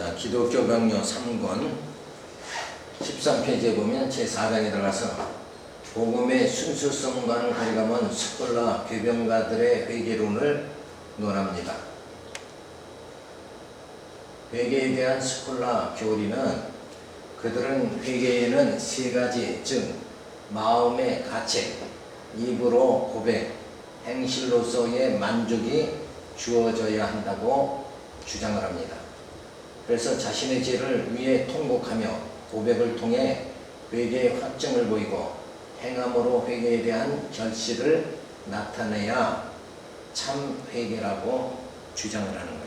자, 기독교 강요 3권 13페이지에 보면 제4장에 들어가서 복음의 순수성과는 거리감은 스콜라 괴변가들의 회개론을 논합니다. 회개에 대한 스콜라 교리는 그들은 회개에는 세 가지, 즉 마음의 가책, 입으로 고백, 행실로서의 만족이 주어져야 한다고 주장을 합니다. 그래서 자신의 죄를 위해 통곡하며 고백을 통해 회개의 확증을 보이고 행함으로 회개에 대한 결실을 나타내야 참 회개라고 주장을 하는 거예요.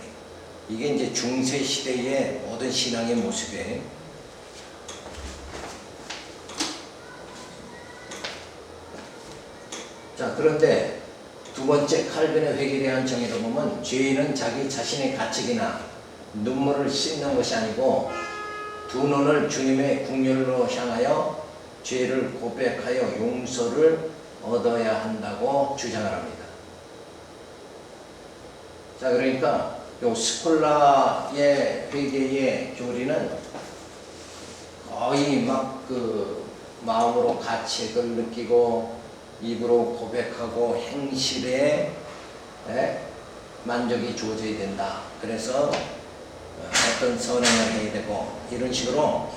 이게 이제 중세 시대의 모든 신앙의 모습이에요. 자, 그런데 두 번째 칼빈의 회개에 대한 정의를 보면 죄인은 자기 자신의 가책이나 눈물을 씻는 것이 아니고 두 눈을 주님의 국률로 향하여 죄를 고백하여 용서를 얻어야 한다고 주장을 합니다. 자, 그러니까 요 스콜라의 회개의 교리는 거의 막 마음으로 가책을 느끼고 입으로 고백하고 행실에 만족이 주어져야 된다. 그래서 어떤 선행을 해야 되고 이런 식으로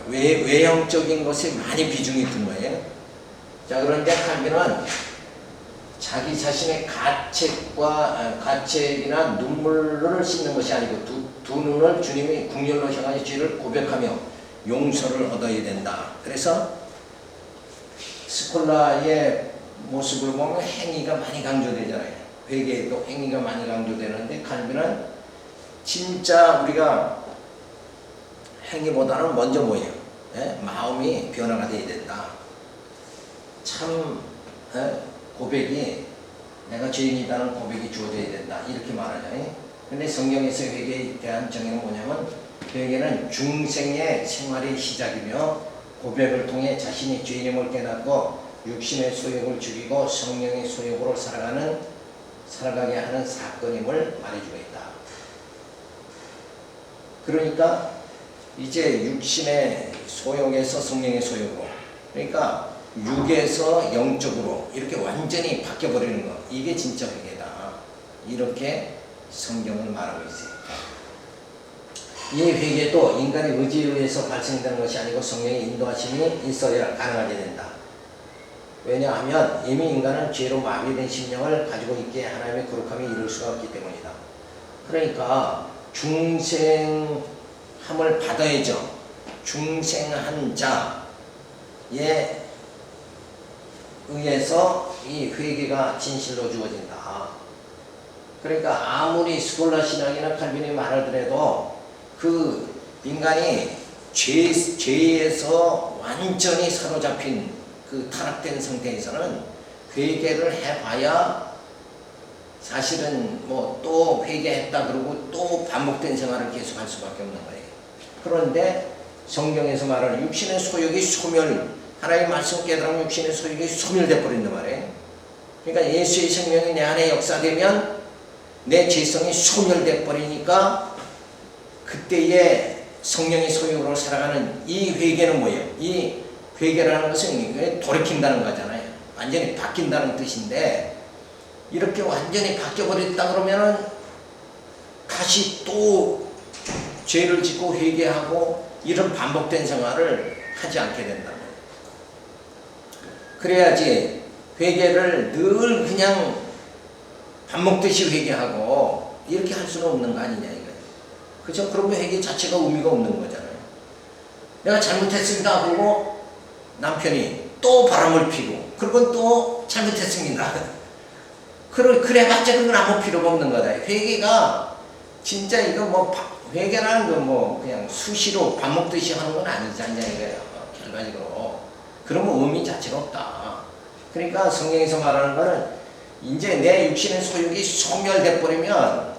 외형적인 것에 많이 비중이 둔 거예요. 자, 그런데 칼빈은 자기 자신의 가책이나 눈물을 씻는 것이 아니고 두 눈을 주님의 국률로 향하여 죄를 고백하며 용서를 얻어야 된다. 그래서 스콜라의 모습을 보면 행위가 많이 강조되잖아요. 회개에도 행위가 많이 강조되는데 칼빈은 진짜 우리가 행위보다는 먼저 뭐예요? 마음이 변화가 돼야 된다. 참 고백이 내가 죄인이다는 고백이 주어져야 된다. 이렇게 말하잖아요. 근데 성경에서 회개에 대한 정의는 뭐냐면 회개는 중생의 생활의 시작이며 고백을 통해 자신이 죄인임을 깨닫고 육신의 소욕을 죽이고 성령의 소욕으로 살아가게 하는 사건임을 말해주고 있다. 그러니까 이제 육신의 소욕에서 성령의 소욕으로, 그러니까 육에서 영적으로 이렇게 완전히 바뀌어버리는 것, 이게 진짜 회개다. 이렇게 성경은 말하고 있어요. 이 회개도 인간의 의지에 의해서 발생되는 것이 아니고 성령의 인도하심이 있어야 가능하게 된다. 왜냐하면 이미 인간은 죄로 마비된 심령을 가지고 있기에 하나님의 거룩함에 이룰 수가 없기 때문이다. 그러니까 중생함을 받아야죠. 중생한 자에 의해서 이 회개가 진실로 주어진다. 그러니까 아무리 스콜라 신앙이나 칼빈이 말하더라도 그 인간이 죄에서 완전히 사로잡힌 그 타락된 상태에서는 회개를 해봐야 사실은 뭐 또 회개했다 그러고 또 반복된 생활을 계속할 수밖에 없는 거예요. 그런데 성경에서 말하는 육신의 소욕이 하나님의 말씀 깨달으면 육신의 소욕이 소멸돼 버린단 말이에요. 그러니까 예수의 생명이 내 안에 역사되면 내 죄성이 소멸돼 버리니까 그때의 성령의 소욕으로 살아가는 이 회개는 뭐예요? 이 회개라는 것은 돌이킨다는 거잖아요. 완전히 바뀐다는 뜻인데 이렇게 완전히 바뀌어버렸다 그러면은 다시 또 죄를 짓고 회개하고 이런 반복된 생활을 하지 않게 된다. 그래야지 회개를 늘 그냥 밥 먹듯이 회개하고 이렇게 할 수는 없는 거 아니냐 이거예요. 그죠? 그러면 회개 자체가 의미가 없는 거잖아요. 내가 잘못했습니다 하고 남편이 또 바람을 피고 그러면 또 잘못했습니다. 그래봤자 그건 아무 필요가 없는 거다. 회개가 진짜 이거 뭐 회개라는 건 뭐 그냥 수시로 밥 먹듯이 하는 건 아니지 않냐 이거예요. 결과적으로. 그러면 의미 자체가 없다. 그러니까 성경에서 말하는 거는 이제 내 육신의 소욕이 소멸돼 버리면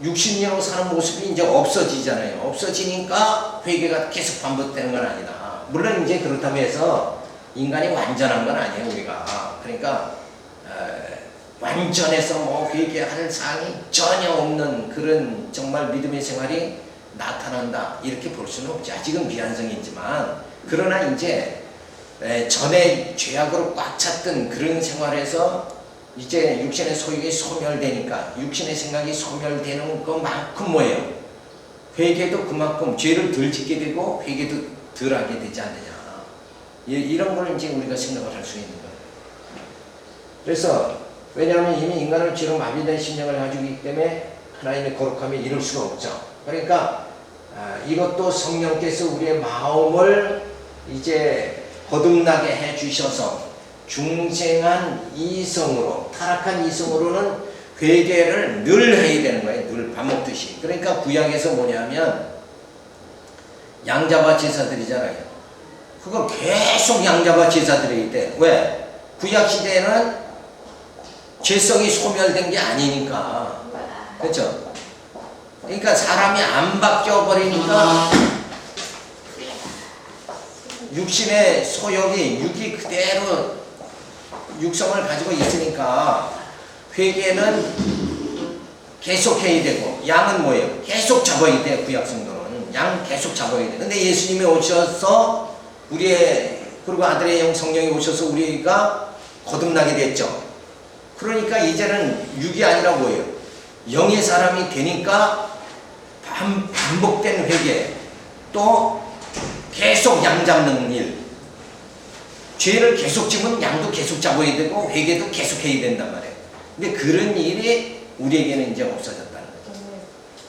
육신으로 사는 모습이 이제 없어지잖아요. 없어지니까 회개가 계속 반복되는 건 아니다. 물론 이제 그렇다고 해서 인간이 완전한 건 아니에요, 우리가. 그러니까 완전해서 뭐 회개할 사항이 전혀 없는 그런 정말 믿음의 생활이 나타난다 이렇게 볼 수는 없지. 아직은 미완성이지만 그러나 이제 전에 죄악으로 꽉 찼던 그런 생활에서 이제 육신의 소욕이 소멸되니까 육신의 생각이 소멸되는 것만큼 뭐예요? 회개도 그만큼 죄를 덜 짓게 되고 회개도 덜 하게 되지 않느냐. 이런 걸 이제 우리가 생각을 할 수 있는 거예요. 그래서 왜냐하면 이미 인간은 죄로 마비된 심령을 가지고 있기 때문에 하나님의 거룩함에 이룰 수가 없죠. 그러니까 이것도 성령께서 우리의 마음을 이제 거듭나게 해 주셔서 중생한 이성으로 타락한 이성으로는 회개를 늘 해야 되는 거예요. 늘 밥 먹듯이. 그러니까 구약에서 뭐냐면 양잡아 제사드리잖아요. 그걸 계속 양잡아 제사드려야 돼. 왜? 구약 시대에는 죄성이 소멸된 게 아니니까. 그렇죠? 그러니까 사람이 안 바뀌어 버리니까 육신의 소욕이 육이 그대로 육성을 가지고 있으니까 회개는 계속 해야 되고 양은 뭐예요? 계속 잡아야 돼. 구약 성도는 양 계속 잡아야 돼. 근데 예수님이 오셔서 우리의 그리고 아들의 영 성령이 오셔서 우리가 거듭나게 됐죠. 그러니까 이제는 육이 아니라 뭐예요? 영의 사람이 되니까 반복된 회개 또 계속 양 잡는 일 죄를 계속 지면 양도 계속 잡아야 되고 회개도 계속 해야 된단 말이에요. 근데 그런 일이 우리에게는 이제 없어졌다는 거죠.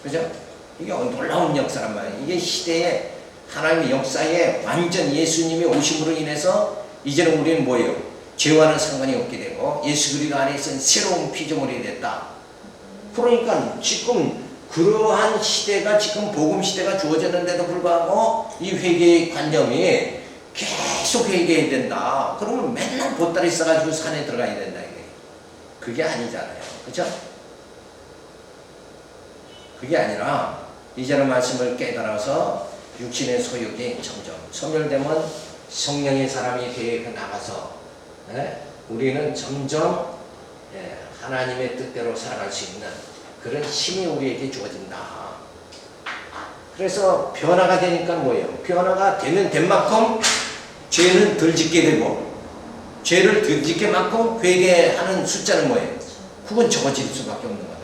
그죠? 이게 놀라운 역사란 말이에요. 이게 시대의 하나님의 역사에 완전 예수님이 오심으로 인해서 이제는 우리는 뭐예요? 죄와는 상관이 없게 되고 예수 그리스도 안에 있는 새로운 피조물이 됐다. 그러니까 지금 그러한 시대가 지금 복음 시대가 주어졌는데도 불구하고 이 회개의 관념이 계속 회개해야 된다. 그러면 맨날 보따리 싸가지고 산에 들어가야 된다. 이게. 그게 아니잖아요. 그렇죠? 그게 아니라 이제는 말씀을 깨달아서 육신의 소욕이 점점 소멸되면 성령의 사람이 되어 나가서 우리는 점점 하나님의 뜻대로 살아갈 수 있는 그런 힘이 우리에게 주어진다. 그래서 변화가 되니까 뭐예요? 변화가 되면 된 만큼 죄는 덜 짓게 되고 죄를 덜 짓게 만큼 회개하는 숫자는 뭐예요? 그건 적어질 수밖에 없는 거다.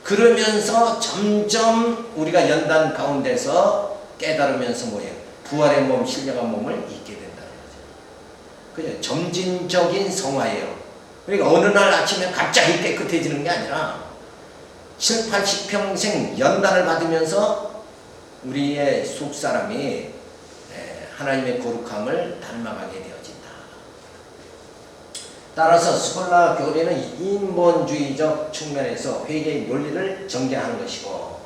그러면서 점점 우리가 연단 가운데서 깨달으면서 뭐예요? 부활의 몸, 신령한 몸을 잊게 된다는 거죠. 그죠? 점진적인 성화예요. 그러니까 어느 날 아침에 갑자기 깨끗해지는 게 아니라 7, 80평생 연단을 받으면서 우리의 속사람이 하나님의 거룩함을 닮아가게 되어진다. 따라서 스콜라 교리는 인본주의적 측면에서 회개의 논리를 전개하는 것이고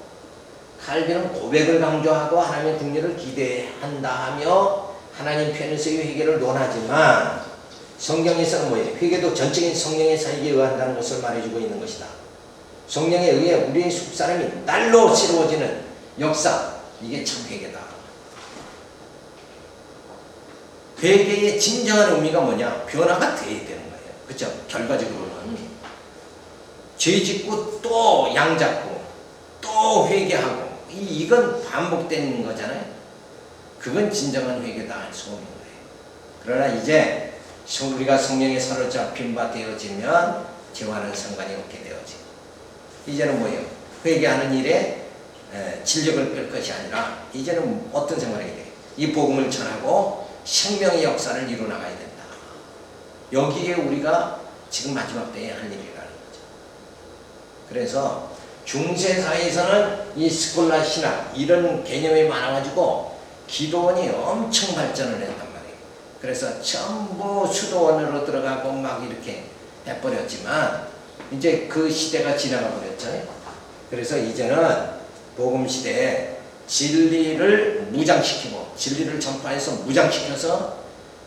칼빈은 고백을 강조하고 하나님의 국리를 기대한다 하며 하나님 편에서의 회개를 논하지만 성경에서는 뭐예요? 회개도 전적인 성령의 사역에 의한다는 것을 말해주고 있는 것이다. 성령에 의해 우리의 속사람이 날로 새로워지는 역사, 이게 참 회개다. 회개의 진정한 의미가 뭐냐? 변화가 돼야 되는 거예요. 그렇죠? 결과적으로는 죄 짓고 또 양 잡고 또 회개하고 이건 반복되는 거잖아요. 그건 진정한 회개다 할 수 없는 거예요. 그러나 이제 우리가 성령에 사로잡힌 바 되어지면 죄와는 상관이 없게 되어지고 이제는 뭐예요? 회개하는 일에 진력을 뺄 것이 아니라 이제는 어떤 생활이 돼요? 이 복음을 전하고 생명의 역사를 이루어나가야 된다. 여기에 우리가 지금 마지막 때에 할 일이라는 거죠. 그래서 중세사회에서는 이 스콜라 신학 이런 개념이 많아가지고 기도원이 엄청 발전을 했단 말이에요. 그래서 전부 수도원으로 들어가고 막 이렇게 해버렸지만 이제 그 시대가 지나가 버렸잖아요. 그래서 이제는 복음 시대에 진리를 무장시키고 진리를 전파해서 무장시켜서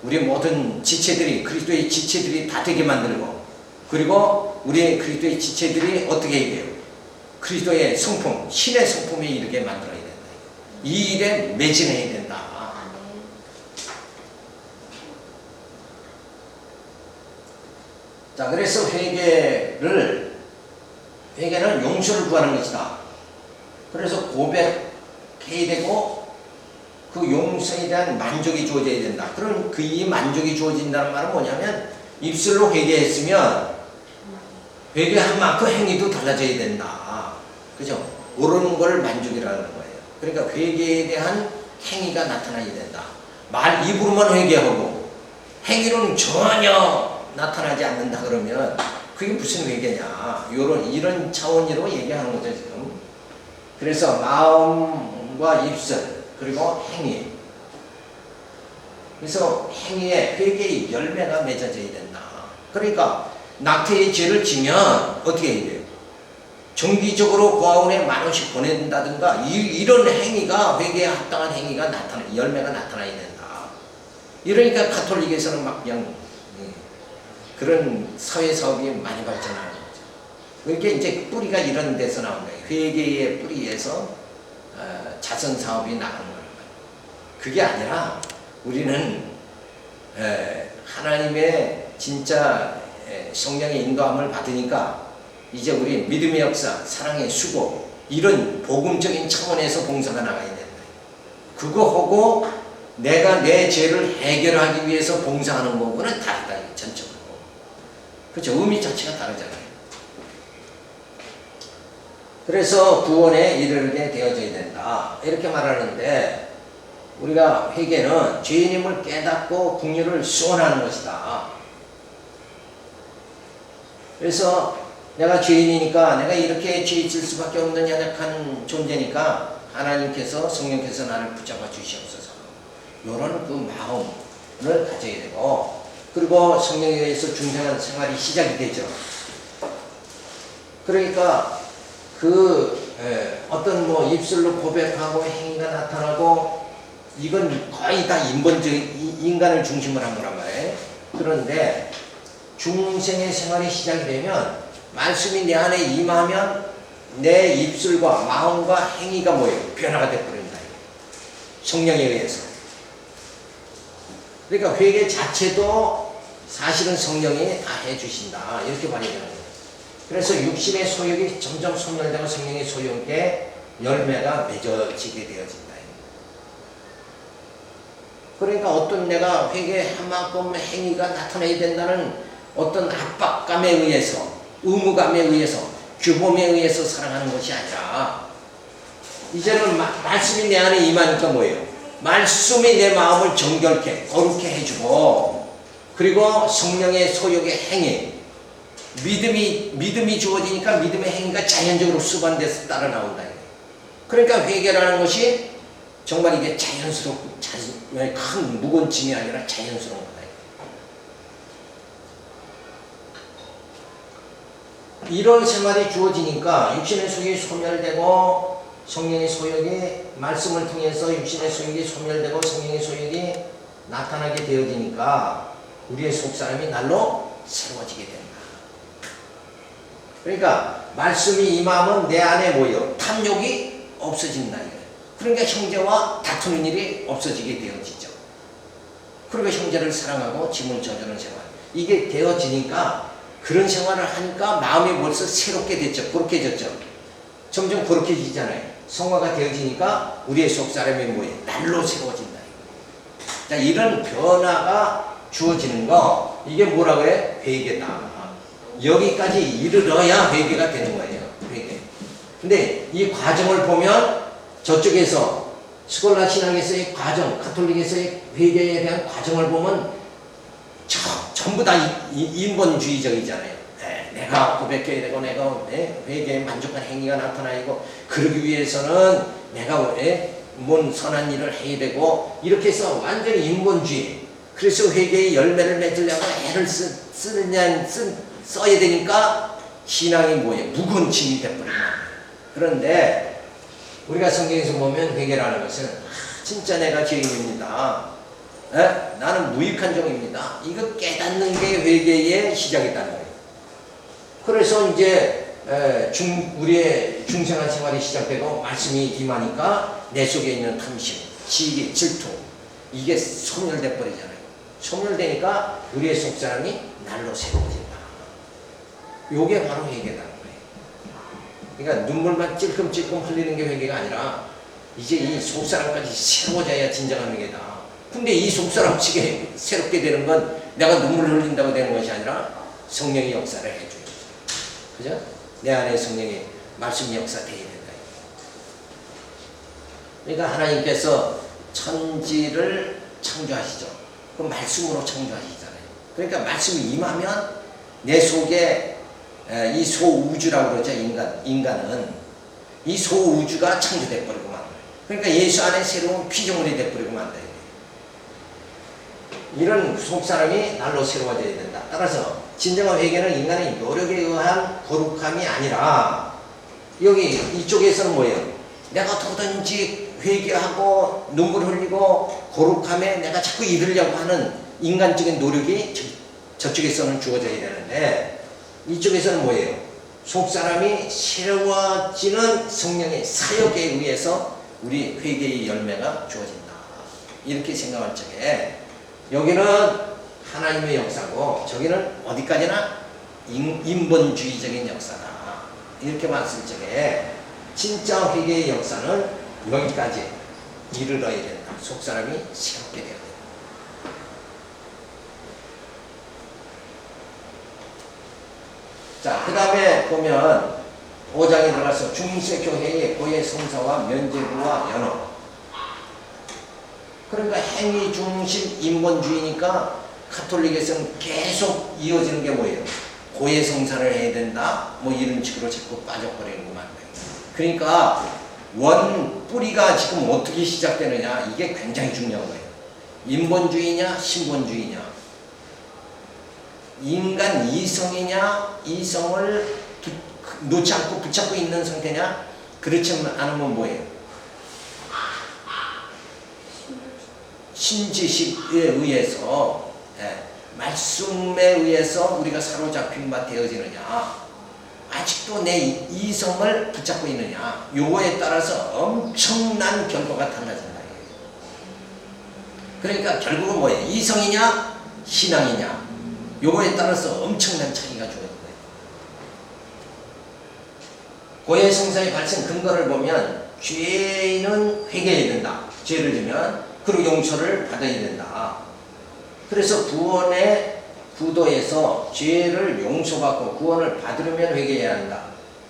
우리 모든 지체들이 그리스도의 지체들이 다 되게 만들고 그리고 우리 그리스도의 지체들이 어떻게 해야 돼요? 그리스도의 성품, 신의 성품에 이르게 만들어야 된다. 이 일에 매진해야 된다. 자, 그래서 회개는 용서를 구하는 것이다. 그래서 고백해야 되고 그 용서에 대한 만족이 주어져야 된다. 그럼 그 이 만족이 주어진다는 말은 뭐냐면 입술로 회개했으면 회개한 만큼 행위도 달라져야 된다. 그죠? 그런 걸 만족이라는 거예요. 그러니까 회개에 대한 행위가 나타나야 된다. 말 입으로만 회개하고 행위로는 전혀 나타나지 않는다 그러면 그게 무슨 회개냐? 이런 차원으로 얘기하는 거죠 지금. 그래서 마음과 입술 그리고 행위. 그래서 행위에 회개의 열매가 맺어져야 된다. 그러니까 낙태의 죄를 지면 어떻게 해야 돼요? 정기적으로 고아원에 10,000원씩 보낸다든가 이런 행위가 회개에 합당한 행위가 열매가 나타나야 된다. 이러니까 가톨릭에서는 막 그냥 그런 사회사업이 많이 발전하는 거죠. 그러니까 이제 뿌리가 이런 데서 나온 거예요. 회개의 뿌리에서 자선사업이 나가는 거예요. 그게 아니라 우리는 하나님의 진짜 성령의 인도함을 받으니까 이제 우리 믿음의 역사, 사랑의 수고 이런 복음적인 차원에서 봉사가 나가야 된다. 그거하고 내가 내 죄를 해결하기 위해서 봉사하는 거하고는 다르다. 전적으로. 그렇죠. 의미 자체가 다르잖아요. 그래서 구원에 이르게 되어져야 된다. 이렇게 말하는데 우리가 회개는 죄인임을 깨닫고 긍휼을 수원하는 것이다. 그래서 내가 죄인이니까 내가 이렇게 죄 있을 수밖에 없는 연약한 존재니까 하나님께서 성령께서 나를 붙잡아 주시옵소서. 이런 그 마음을 가져야 되고 그리고 성령에 의해서 중생한 생활이 시작이 되죠. 그러니까 어떤 입술로 고백하고 행위가 나타나고 이건 거의 다 인간을 중심으로 한 거란 말이에요. 그런데 중생의 생활이 시작이 되면 말씀이 내 안에 임하면 내 입술과 마음과 행위가 변화가 되어버린다. 성령에 의해서. 그러니까 회개 자체도 사실은 성령이 다 해주신다. 이렇게 말해야 되는 거예요. 그래서 육신의 소욕이 점점 소멸되고 성령의 소욕에 열매가 맺어지게 되어진다. 그러니까 어떤 내가 회개한 만큼 행위가 나타나야 된다는 어떤 압박감에 의해서 의무감에 의해서 규범에 의해서 살아가는 것이 아니라 이제는 말씀이 내 안에 임하니까 뭐예요? 말씀이 내 마음을 정결케 거룩해 해주고 그리고 성령의 소욕의 행위 믿음이 주어지니까 믿음의 행위가 자연적으로 수반돼서 따라 나온다. 그러니까 회개라는 것이 정말 이게 자연스럽고 큰 무거운 짐이 아니라 자연스러운 거다. 이런 생활이 주어지니까 육신의 소욕이 소멸되고 성령의 소욕이 말씀을 통해서 육신의 소욕이 소멸되고 성령의 소욕이 나타나게 되어지니까 우리의 속사람이 날로 새로워지게 된다. 그러니까 말씀이 임하면 내 안에 탐욕이 없어진다. 그러니까 형제와 다투는 일이 없어지게 되어지죠. 그러니까 형제를 사랑하고 짐을 져주는 생활. 이게 되어지니까 그런 생활을 하니까 마음이 벌써 새롭게 됐죠. 거룩해졌죠. 점점 거룩해지잖아요. 성화가 되어지니까 우리의 속사람이 날로 새로워진다. 자, 이런 변화가 주어지는 거 이게 뭐라 그래? 회개다. 여기까지 이르러야 회개가 되는 거예요. 회개. 근데 이 과정을 보면 저쪽에서 스콜라 신학에서의 과정, 가톨릭에서의 회개에 대한 과정을 보면 전부 다 인본주의적이잖아요. 내가 고백해야 되고 내가 회개에 만족한 행위가 나타나고 그러기 위해서는 내가 뭔 선한 일을 해야 되고 이렇게 해서 완전히 인본주의. 그래서 회개의 열매를 맺으려고 애를 써야 되니까 신앙이 무거운 짐이 돼버린 거예요. 그런데 우리가 성경에서 보면 회개라는 것은 진짜 내가 죄인입니다. 나는 무익한 종입니다. 이거 깨닫는 게 회개의 시작이라는 거예요. 그래서 이제 우리의 중생한 생활이 시작되고 말씀이 임하니까 내 속에 있는 탐심, 시기, 질투 이게 소멸돼 버리잖아요. 소멸되니까 우리의 속사람이 날로 새로워진다. 요게 바로 회개라는 거예요. 그러니까 눈물만 찔끔찔끔 흘리는 게 회개가 아니라 이제 이 속사람까지 새로워져야 진정한 회개다. 근데 이 속사람치게 새롭게 되는 건 내가 눈물을 흘린다고 되는 것이 아니라 성령의 역사를 해줘야 돼. 그죠? 내 안에 성령의 말씀 역사돼야 된다. 그러니까 하나님께서 천지를 창조하시죠. 그 말씀으로 창조하시잖아요. 그러니까 말씀이 임하면 내 속에 이 소우주라고 그러죠. 인간은 이 소우주가 창조돼 버리고 만 그러니까 예수 안에 새로운 피조물이 돼 버리고 만다. 이런 속사람이 날로 새로워져야 된다. 따라서 진정한 회개는 인간의 노력에 의한 거룩함이 아니라 여기 이쪽에서는 뭐예요? 내가 더든지 회개하고 눈물 흘리고 거룩함에 내가 자꾸 이르려고 하는 인간적인 노력이 저쪽에서는 주어져야 되는데 이쪽에서는 뭐예요? 속사람이 새로워지는 성령의 사역에 의해서 우리 회개의 열매가 주어진다. 이렇게 생각할 적에 여기는 하나님의 역사고 저기는 어디까지나 인본주의적인 역사다. 이렇게 봤을 적에 진짜 회개의 역사는 여기까지 이르러야 된다. 속사람이 새롭게 되어야 된다. 자, 그 다음에 보면 5장에 들어가서 중세교회의 고해 성사와 면죄부와 연호. 그러니까 행위 중심 인본주의니까 가톨릭에서는 계속 이어지는 게 뭐예요? 고해 성사를 해야 된다. 뭐 이런 식으로 자꾸 빠져버리는구만. 그러니까 원 뿌리가 지금 어떻게 시작되느냐 이게 굉장히 중요한 거예요. 인본주의냐 신본주의냐, 인간 이성이냐 이성을 놓지 않고 붙잡고 있는 상태냐, 그렇지 않으면 뭐예요? 신지식에 의해서 말씀에 의해서 우리가 사로잡힌 바 되어지느냐, 아직도 내 이성을 붙잡고 있느냐, 요거에 따라서 엄청난 결과가 달라진다. 그러니까 결국은 뭐예요? 이성이냐 신앙이냐, 요거에 따라서 엄청난 차이가 주어진 거예요. 고해 성사의 발생 근거를 보면 죄는 회개해야 된다. 죄를 지면 그리고 용서를 받아야 된다. 그래서 구원의 구도에서 죄를 용서받고 구원을 받으려면 회개해야 한다.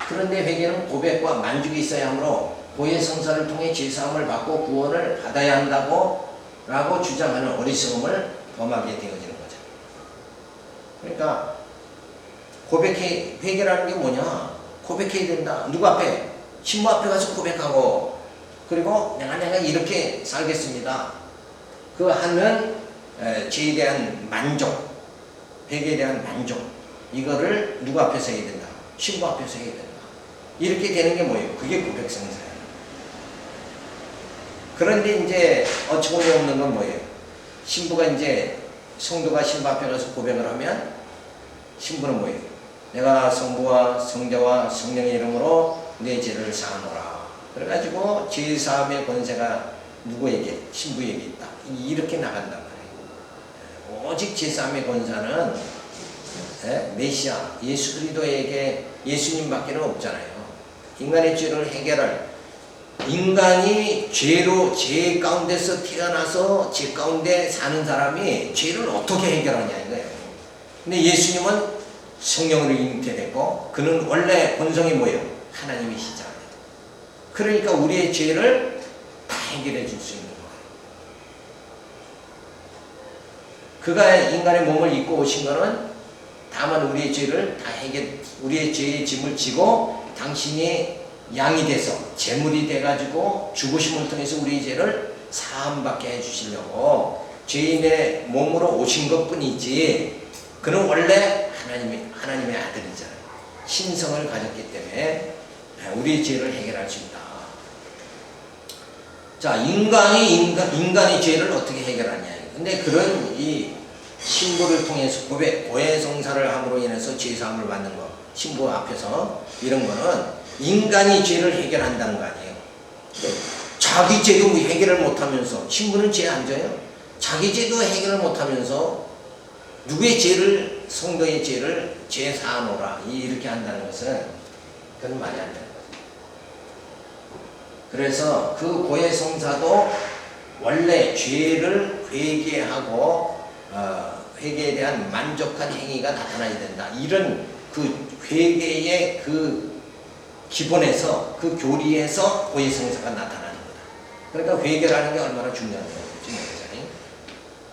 그런데 회개는 고백과 만족이 있어야 하므로 고해 성사를 통해 죄사함을 받고 구원을 받아야 한다고 라고 주장하는 어리석음을 범하게 되어지는 거죠. 그러니까 회개라는 게 뭐냐? 고백해야 된다. 누구 앞에? 신부 앞에 가서 고백하고, 그리고 내가 이렇게 살겠습니다. 그 하면 죄에 대한 만족, 회개에 대한 만족, 이거를 누구 앞에서 해야 된다? 신부 앞에서 해야 된다. 이렇게 되는 게 뭐예요? 그게 고백성사예요. 그런데 이제 어처구니 없는 건 뭐예요? 신부가 이제 성도가 신부 앞에 가서 고백을 하면 신부는 뭐예요? 내가 성부와 성자와 성령의 이름으로 내 죄를 사하노라. 그래가지고 죄사함의 권세가 누구에게? 신부에게 있다. 이렇게 나간단 말이에요. 오직 죄사함의 권세는 메시아 예수 그리스도에게, 예수님밖에는 없잖아요. 인간의 죄를 해결할, 인간이 죄 가운데서 태어나서 죄 가운데 사는 사람이 죄를 어떻게 해결하냐 이거예요. 근데 예수님은 성령으로 잉태됐고 그는 원래 본성이 뭐예요? 하나님이시잖아요. 그러니까 우리의 죄를 다 해결해 줄 수 있는 거예요. 그가 인간의 몸을 입고 오신 것은 다만 우리의 죄를 다 우리의 죄의 짐을 지고 당신이 양이 돼서 제물이 돼가지고 죽으심을 통해서 우리의 죄를 사함받게 해주시려고 죄인의 몸으로 오신 것 뿐이지, 그는 원래 하나님의 아들이잖아요. 신성을 가졌기 때문에 우리의 죄를 해결할 수 있다. 자, 인간의 죄를 어떻게 해결하냐. 근데 그런 이 신부를 통해서 고해 성사를 함으로 인해서 죄사함을 받는 거, 신부 앞에서 이런 거는 인간이 죄를 해결한다는 거 아니에요. 자기 죄도 해결을 못하면서, 신부는 죄 안 져요? 자기 죄도 해결을 못하면서 누구의 죄를, 성도의 죄를 죄 사하노라 이렇게 한다는 것은 그건 말이 안 되는 거죠. 그래서 그 고해성사도 원래 죄를 회개하고 회개에 대한 만족한 행위가 나타나야 된다. 이런 그 회개의 그 기본에서 그 교리에서 고해성사가 나타나는 거다. 그러니까 회개라는 게 얼마나 중요한 거죠.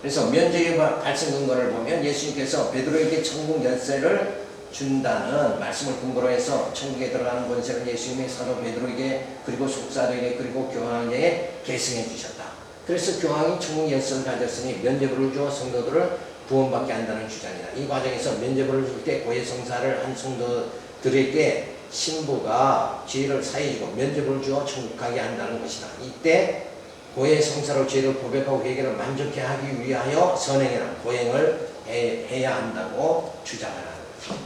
그래서 면죄의 발생 근거를 보면 예수님께서 베드로에게 천국 열쇠를 준다는 말씀을 근거로 해서 천국에 들어가는 권세를 예수님이 사도 베드로에게 그리고 속사도에게 그리고 교황에게 계승해 주셨다. 그래서 교황이 천국 열쇠를 가졌으니 면죄부를 주어 성도들을 구원받게 한다는 주장이다. 이 과정에서 면죄부를 줄 때 고해성사를 한 성도들에게 신부가 죄를 사해주고 면죄부를 주어 천국 가게 한다는 것이다. 이때 고해성사로 죄를 고백하고 회개를 만족해 하기 위하여 선행이나 고행을 해야 한다고 주장을 하는 거죠.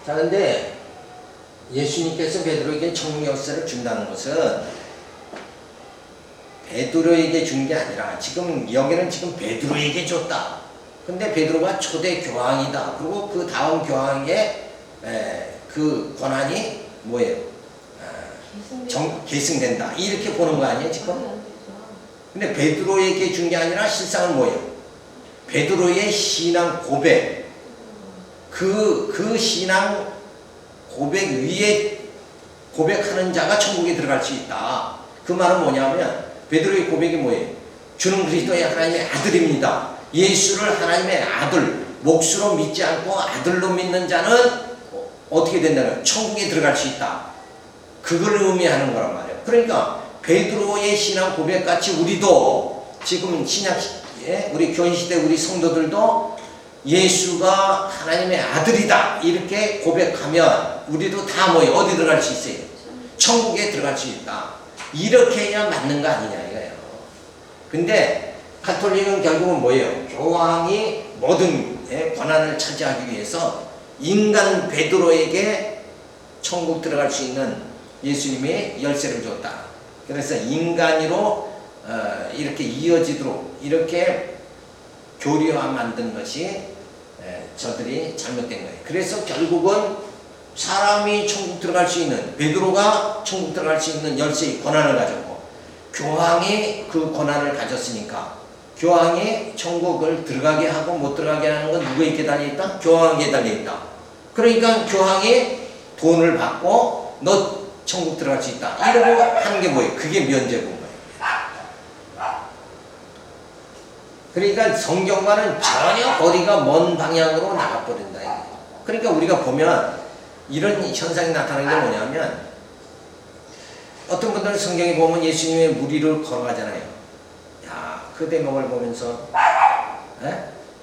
자, 근데 예수님께서 베드로에게 천국 열쇠를 준다는 것은 베드로에게 준 게 아니라 지금 여기는 지금 베드로에게 줬다. 근데 베드로가 초대 교황이다. 그리고 그 다음 교황의 그 권한이 뭐예요? 계승된다. 이렇게 보는 거 아니에요 지금? 근데 베드로에게 준 게 아니라 실상은 뭐예요? 베드로의 신앙 고백, 그 신앙 고백 위에 고백하는 자가 천국에 들어갈 수 있다. 그 말은 뭐냐면 베드로의 고백이 뭐예요? 주는 그리스도의 하나님의 아들입니다. 예수를 하나님의 아들, 몫으로 믿지 않고 아들로 믿는 자는 어떻게 된다면 천국에 들어갈 수 있다. 그걸 의미하는 거란 말이에요. 그러니까 베드로의 신앙 고백같이 우리도 지금 신약시대에 우리 교인시대 우리 성도들도 예수가 하나님의 아들이다 이렇게 고백하면 우리도 다 뭐예요? 어디 들어갈 수 있어요? 천국에 들어갈 수 있다. 이렇게 해야 맞는 거 아니냐 이거예요. 근데 가톨릭은 결국은 뭐예요? 교황이 모든 권한을 차지하기 위해서 인간 베드로에게 천국 들어갈 수 있는 예수님의 열쇠를 줬다. 그래서 인간으로 이렇게 이어지도록 이렇게 교리화 만든 것이 저들이 잘못된 거예요. 그래서 결국은 사람이 천국 들어갈 수 있는 베드로가 천국 들어갈 수 있는 열쇠의 권한을 가졌고 교황이 그 권한을 가졌으니까 교황이 천국을 들어가게 하고 못 들어가게 하는 건 누구에게 달려있다? 교황에게 달려있다. 그러니까 교황이 돈을 받고 너 천국 들어갈 수 있다. 이러고 하는 게 뭐예요? 그게 면죄부인 거예요. 그러니까 성경과는 전혀 거리가 먼 방향으로 나가버린다. 그러니까 우리가 보면 이런 현상이 나타나는 게 뭐냐면 어떤 분들은 성경에 보면 예수님의 무리를 걸어가잖아요. 야, 그 대목을 보면서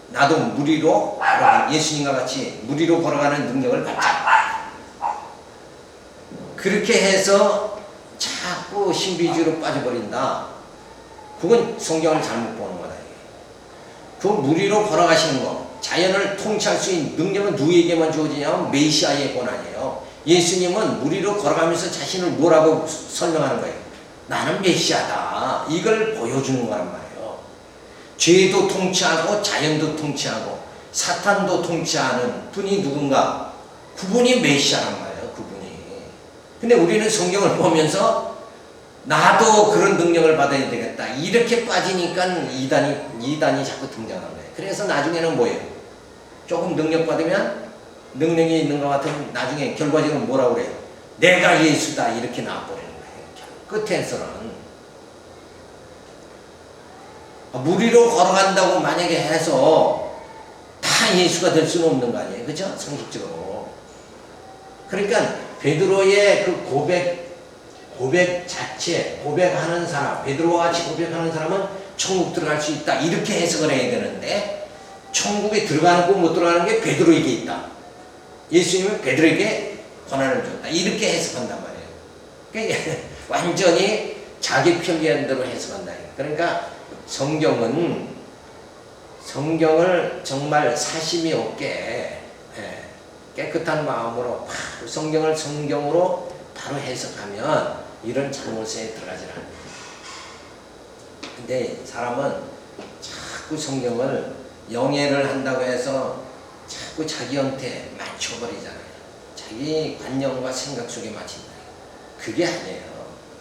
나도 무리로 예수님과 같이 무리로 걸어가는 능력을 받자. 그렇게 해서 자꾸 신비주의로 빠져버린다. 그건 성경을 잘못 보는 거다. 그 무리로 걸어가시는 거, 자연을 통치할 수 있는 능력은 누구에게만 주어지냐면 메시아의 권한이에요. 예수님은 무리로 걸어가면서 자신을 뭐라고 설명하는 거예요? 나는 메시아다. 이걸 보여주는 거란 말이에요. 죄도 통치하고 자연도 통치하고 사탄도 통치하는 분이 누군가? 그분이 메시아란 말이에요. 근데 우리는 성경을 보면서 나도 그런 능력을 받아야 되겠다. 이렇게 빠지니까 이단이 자꾸 등장하는 거예요. 그래서 나중에는 뭐예요? 조금 능력 받으면 능력이 있는 것 같으면 나중에 결과적으로 뭐라고 그래요? 내가 예수다. 이렇게 나와버리는 거예요. 끝에서는. 무리로 걸어간다고 만약에 해서 다 예수가 될 수는 없는 거 아니에요. 그죠? 상식적으로. 그러니까 베드로의 그 고백 자체, 고백하는 사람, 베드로와 같이 고백하는 사람은 천국 들어갈 수 있다. 이렇게 해석을 해야 되는데 천국에 들어가는 거 못 들어가는 게 베드로에게 있다. 예수님은 베드로에게 권한을 줬다. 이렇게 해석한단 말이에요. 그러니까 완전히 자기 편리한 대로 해석한다. 그러니까 성경을 정말 사심이 없게 깨끗한 마음으로 성경을 성경으로 바로 해석하면 이런 잘못에 들어가지 않아요. 근데 사람은 자꾸 성경을 영예를 한다고 해서 자꾸 자기한테 맞춰버리잖아요. 자기 관념과 생각 속에 맞춘다. 그게 아니에요.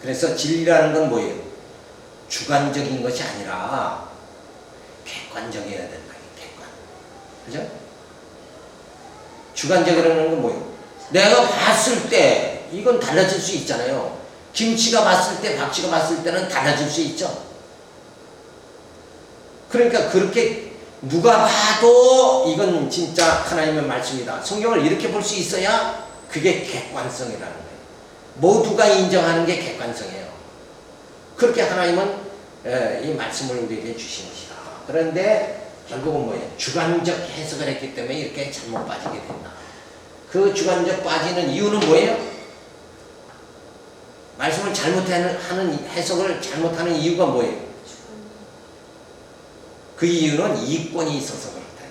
그래서 진리라는 건 뭐예요? 주관적인 것이 아니라 객관적이어야 된다. 객관. 그죠? 주관적이라는 건 뭐예요? 내가 봤을 때 이건 달라질 수 있잖아요. 김치가 봤을 때, 박쥐가 봤을 때는 달라질 수 있죠. 그러니까 그렇게 누가 봐도 이건 진짜 하나님의 말씀이다. 성경을 이렇게 볼 수 있어야 그게 객관성이라는 거예요. 모두가 인정하는 게 객관성이에요. 그렇게 하나님은 이 말씀을 우리에게 주신 것이다. 그런데 결국은 뭐예요? 주관적 해석을 했기 때문에 이렇게 잘못 빠지게 된다. 그 주관적 빠지는 이유는 뭐예요? 말씀을 잘못하는 해석을 잘못하는 이유가 뭐예요? 그 이유는 이권이 있어서 그렇다.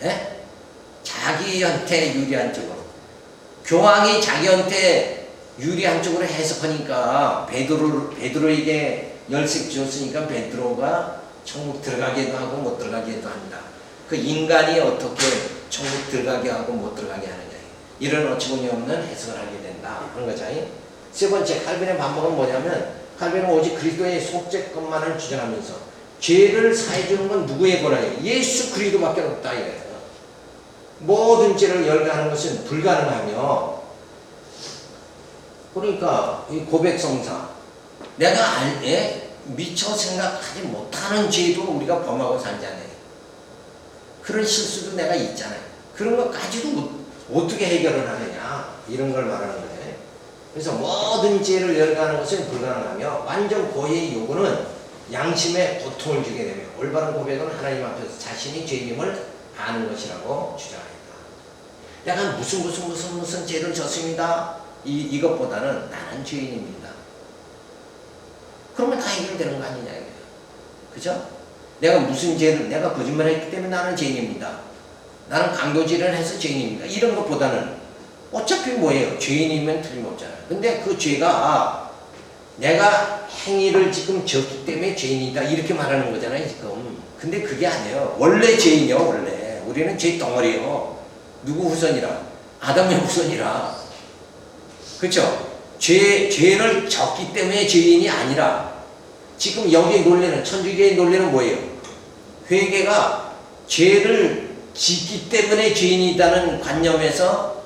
예? 자기한테 유리한 쪽으로. 교황이 자기한테 유리한 쪽으로 해석하니까 베드로에게 열쇠 주었으니까 베드로가 천국 들어가기도 하고 못 들어가기도 한다. 그 인간이 어떻게 천국 들어가게 하고 못 들어가게 하느냐. 이런 어처구니 없는 해석을 하게 된다. 하는 거죠. 세 번째, 칼빈의 반박은 뭐냐면 칼빈은 오직 그리스도의 속죄것만을 주장하면서 죄를 사해주는 건 누구의 권한이에요? 예수 그리스도밖에 없다 이거예요. 모든 죄를 열거하는 것은 불가능하며, 그러니까 이 고백성사, 내가 미처 생각하지 못하는 죄도 우리가 범하고 살잖아요. 그런 실수도 내가 있잖아요. 그런 것까지도 어떻게 해결을 하느냐, 이런 걸 말하는 거예요. 그래서 모든 죄를 열거하는 것은 불가능하며 완전 고의의 요구는 양심에 고통을 주게 되며 올바른 고백은 하나님 앞에서 자신이 죄임을 아는 것이라고 주장합니다. 약간 무슨 죄를 졌습니다. 이것보다는 나는 죄인입니다. 그러면 다 해결되는 거 아니냐 이거예요. 그죠? 내가 거짓말을 했기 때문에 나는 죄인입니다. 나는 강도질을 해서 죄인입니다. 이런 것보다는 어차피 뭐예요? 죄인이면 틀림없잖아요. 근데 그 죄가 내가 행위를 지금 졌기 때문에 죄인이다 이렇게 말하는 거잖아요 지금. 근데 그게 아니에요. 원래 죄인이요. 원래 우리는 죄 덩어리요. 누구 후손이라? 아담의 후손이라. 그렇죠? 죄를 졌기 때문에 죄인이 아니라 지금 여기에 논리는, 천주교의 논리는 뭐예요? 회개가 죄를 짓기 때문에 죄인이다는 관념에서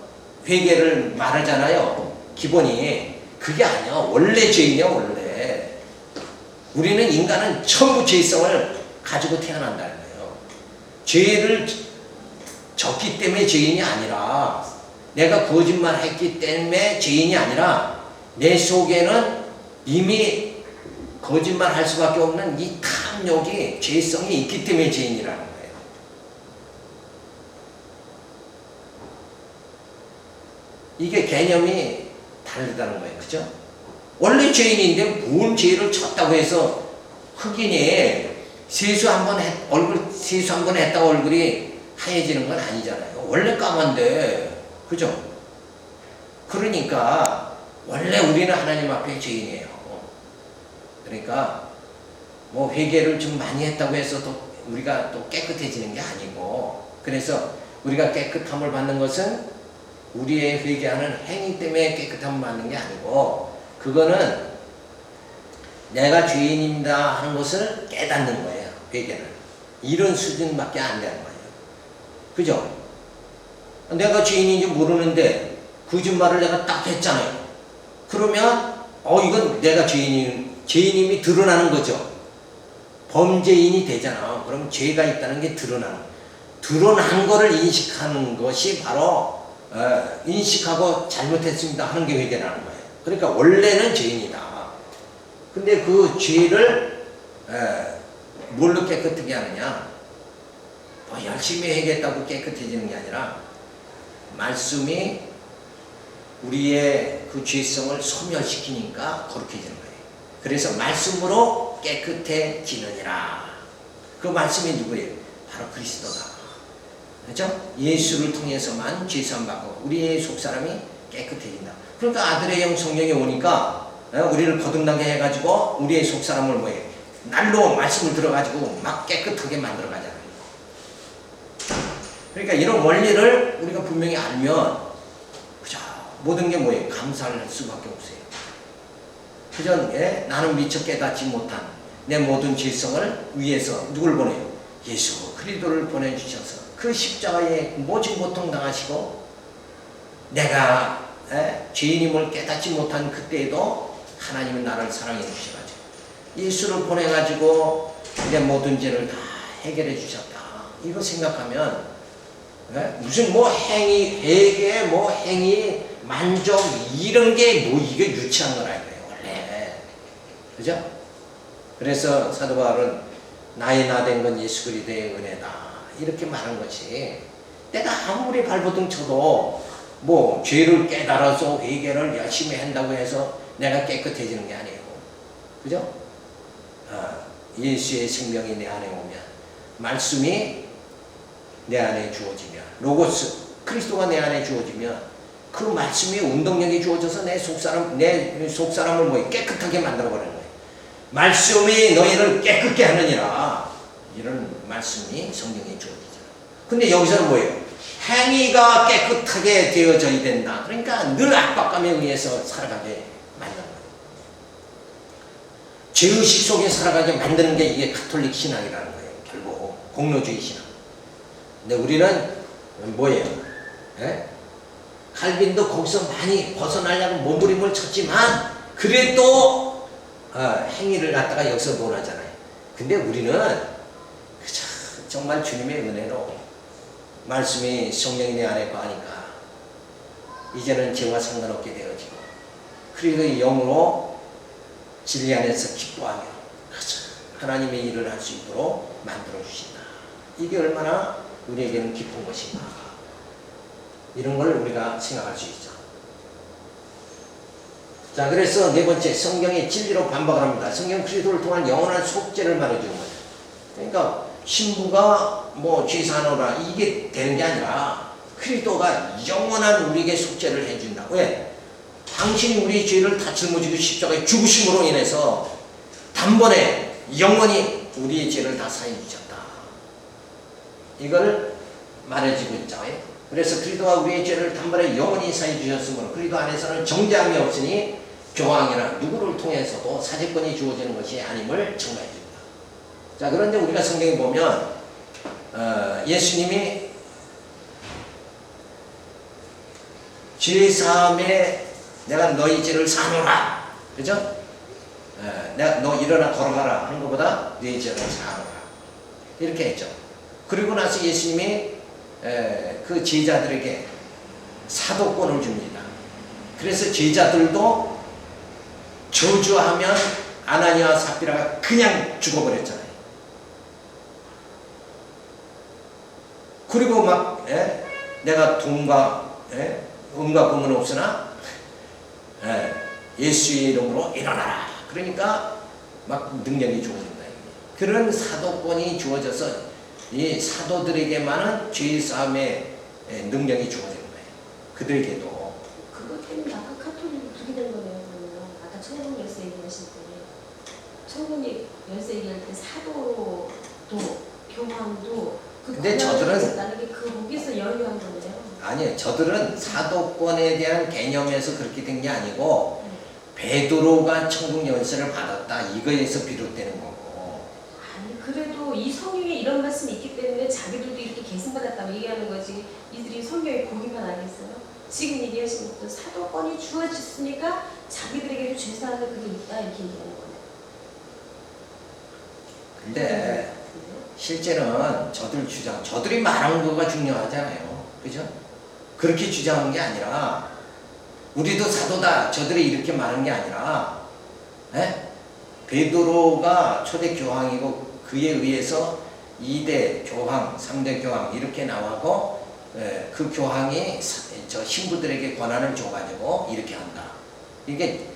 회개를 말하잖아요. 기본이. 그게 아니야. 원래 죄인이야 원래. 우리는 인간은 전부 죄성을 가지고 태어난다는 거예요. 죄를 졌기 때문에 죄인이 아니라, 내가 거짓말 했기 때문에 죄인이 아니라 내 속에는 이미 거짓말 할 수밖에 없는 이 탐욕이, 죄성이 있기 때문에 죄인이라는 거예요. 이게 개념이 다르다는 거예요. 그죠? 원래 죄인인데 뭔 죄를 쳤다고 해서 흑인이 세수 한번 했다고 얼굴이 하얘지는 건 아니잖아요. 원래 까만데. 그죠? 그러니까 원래 우리는 하나님 앞에 죄인이에요. 그러니까 뭐 회개를 좀 많이 했다고 해서 또 우리가 또 깨끗해지는 게 아니고, 그래서 우리가 깨끗함을 받는 것은 우리의 회개하는 행위 때문에 깨끗함을 받는 게 아니고, 그거는 내가 죄인입니다 하는 것을 깨닫는 거예요. 회개는 이런 수준밖에 안 되는 거예요. 그죠? 내가 죄인인지 모르는데 거짓말을 내가 딱 했잖아요. 그러면 이건 내가 죄인임이 드러나는 거죠. 범죄인이 되잖아. 그럼 죄가 있다는 게 드러난 거를 인식하는 것이 바로 인식하고 잘못했습니다 하는 게 회개라는 거예요. 그러니까 원래는 죄인이다. 근데 그 죄를 뭘로 깨끗하게 하느냐? 뭐 열심히 회개했다고 깨끗해지는 게 아니라 말씀이 우리의 그 죄성을 소멸시키니까 거룩해지는 거예요. 그래서 말씀으로 깨끗해지느니라. 그 말씀이 누구예요? 바로 그리스도다. 그렇죠? 예수를 통해서만 죄사함 받고 우리의 속사람이 깨끗해진다. 그러니까 아들의 영 성령이 오니까 우리를 거듭나게 해가지고 우리의 속사람을 뭐예요? 날로 말씀을 들어가지고 막 깨끗하게 만들어 가잖아요. 그러니까 이런 원리를 우리가 분명히 알면 그저 모든 게 뭐예요? 감사를 할 수밖에 없어요. 그저 나는 미처 깨닫지 못한 내 모든 죄성을 위해서 누굴 보내요? 예수 그리스도를 보내주셔서 그 십자가에 모진 고통 당하시고 내가 죄인임을 깨닫지 못한 그때에도 하나님은 나를 사랑해 주셔가지고 예수를 보내가지고 내 모든 죄를 다 해결해 주셨다. 이거 생각하면 무슨 뭐 행위, 회개, 뭐 행위, 만족 이런 게 뭐 이게 유치한 건 아니에요 원래. 그죠? 그래서 사도 바울은 나의 나된 건 예수 그리스도의 은혜다 이렇게 말한 것이 내가 아무리 발버둥 쳐도 뭐 죄를 깨달아서 회개를 열심히 한다고 해서 내가 깨끗해지는 게 아니에요. 그죠? 예수의 생명이 내 안에 오면 말씀이 내 안에 주어지면 로고스 그리스도가 내 안에 주어지면 그 말씀이 운동력이 주어져서 내 속사람을 뭐 깨끗하게 만들어 버리는 거예요. 말씀이 너희를 깨끗게 하느니라 이런 말씀이 성경에 주어지잖아요. 근데 여기서는 뭐예요? 행위가 깨끗하게 되어져야 된다. 그러니까 늘 압박감에 의해서 살아가게 만드는 거예요. 죄의식 속에 살아가게 만드는 게 이게 가톨릭 신앙이라는 거예요. 결국 공로주의 신앙. 근데 우리는 뭐예요? 칼빈도 거기서 많이 벗어나려고 몸부림을 쳤지만 그래도 행위를 갖다가 여기서 논하잖아요. 근데 우리는 정말 주님의 은혜로 말씀이 성령이 내 안에 거하니까 이제는 죄와 상관없게 되어지고 그리고 영으로 진리 안에서 기뻐하며 하나님의 일을 할 수 있도록 만들어 주신다. 이게 얼마나 우리에게는 기쁜 것인가. 이런 걸 우리가 생각할 수 있죠. 자, 그래서 네 번째, 성경의 진리로 반박을 합니다. 성경 그리스도를 통한 영원한 속죄를 말해주는 거죠. 그러니까 신부가 뭐 죄사하노라 이게 되는 게 아니라 그리스도가 영원한 우리에게 속죄를 해준다. 왜? 당신이 우리 죄를 다 짊어지고 십자가에 죽으심으로 인해서 단번에 영원히 우리의 죄를 다 사해 주셨다. 이걸 말해주고 있죠. 그래서 그리스도가 우리의 죄를 단번에 영원히 사해 주셨으므로 그리스도 안에서는 정죄함이 없으니 교황이나 누구를 통해서도 사죄권이 주어지는 것이 아님을 증거해 줍니다. 자, 그런데 우리가 성경에 보면 예수님이 죄사함에 내가 너희 죄를 사노라, 그죠? 내가 너 일어나 걸어가라 하는 것보다 너희 죄를 사노라 이렇게 했죠. 그리고 나서 예수님이 그 제자들에게 사도권을 줍니다. 그래서 제자들도 저주하면 아나니아와 삽비라가 그냥 죽어버렸잖아요. 그리고 막 내가 돈과 은과 금은 없으나 예수의 이름으로 일어나라. 그러니까 막 능력이 주어진다. 그런 사도권이 주어져서 이 사도들에게만은 죄사함의 능력이 주어지는 거예요. 그들에게도. 그것 때문에 아까 카톨릭이 그게 된 거네요. 그러면 아까 천국 열쇠 얘기하실 때 천국 열쇠 얘기할 때 사도도 교황도 근데 저들은 그 거기서 연유한 거네요. 아니에요. 저들은 사도권에 대한 개념에서 그렇게 된 게 아니고 베드로가 천국 열쇠를 받았다 이거에서 비롯되는 거고. 아니 그래도 이 성경에 이런 말씀이 있기 때문에 자기들도 이렇게 계승받았다고 얘기하는 거지. 이들이 성경에 보기만 알겠어요? 지금 얘기하신 것도 사도권이 주어졌으니까 자기들에게도 죄사하는 그게 있다 이렇게 얘기하는 거예요. 근데 실제는 저들이 말한 거가 중요하잖아요. 그죠? 그렇게 주장한 게 아니라 우리도 사도다 저들이 이렇게 말한 게 아니라 베드로가 초대 교황이고 그에 의해서 2대 교황, 3대 교황 이렇게 나와고 그 교황이 저 신부들에게 권한을 줘가지고 이렇게 한다. 이게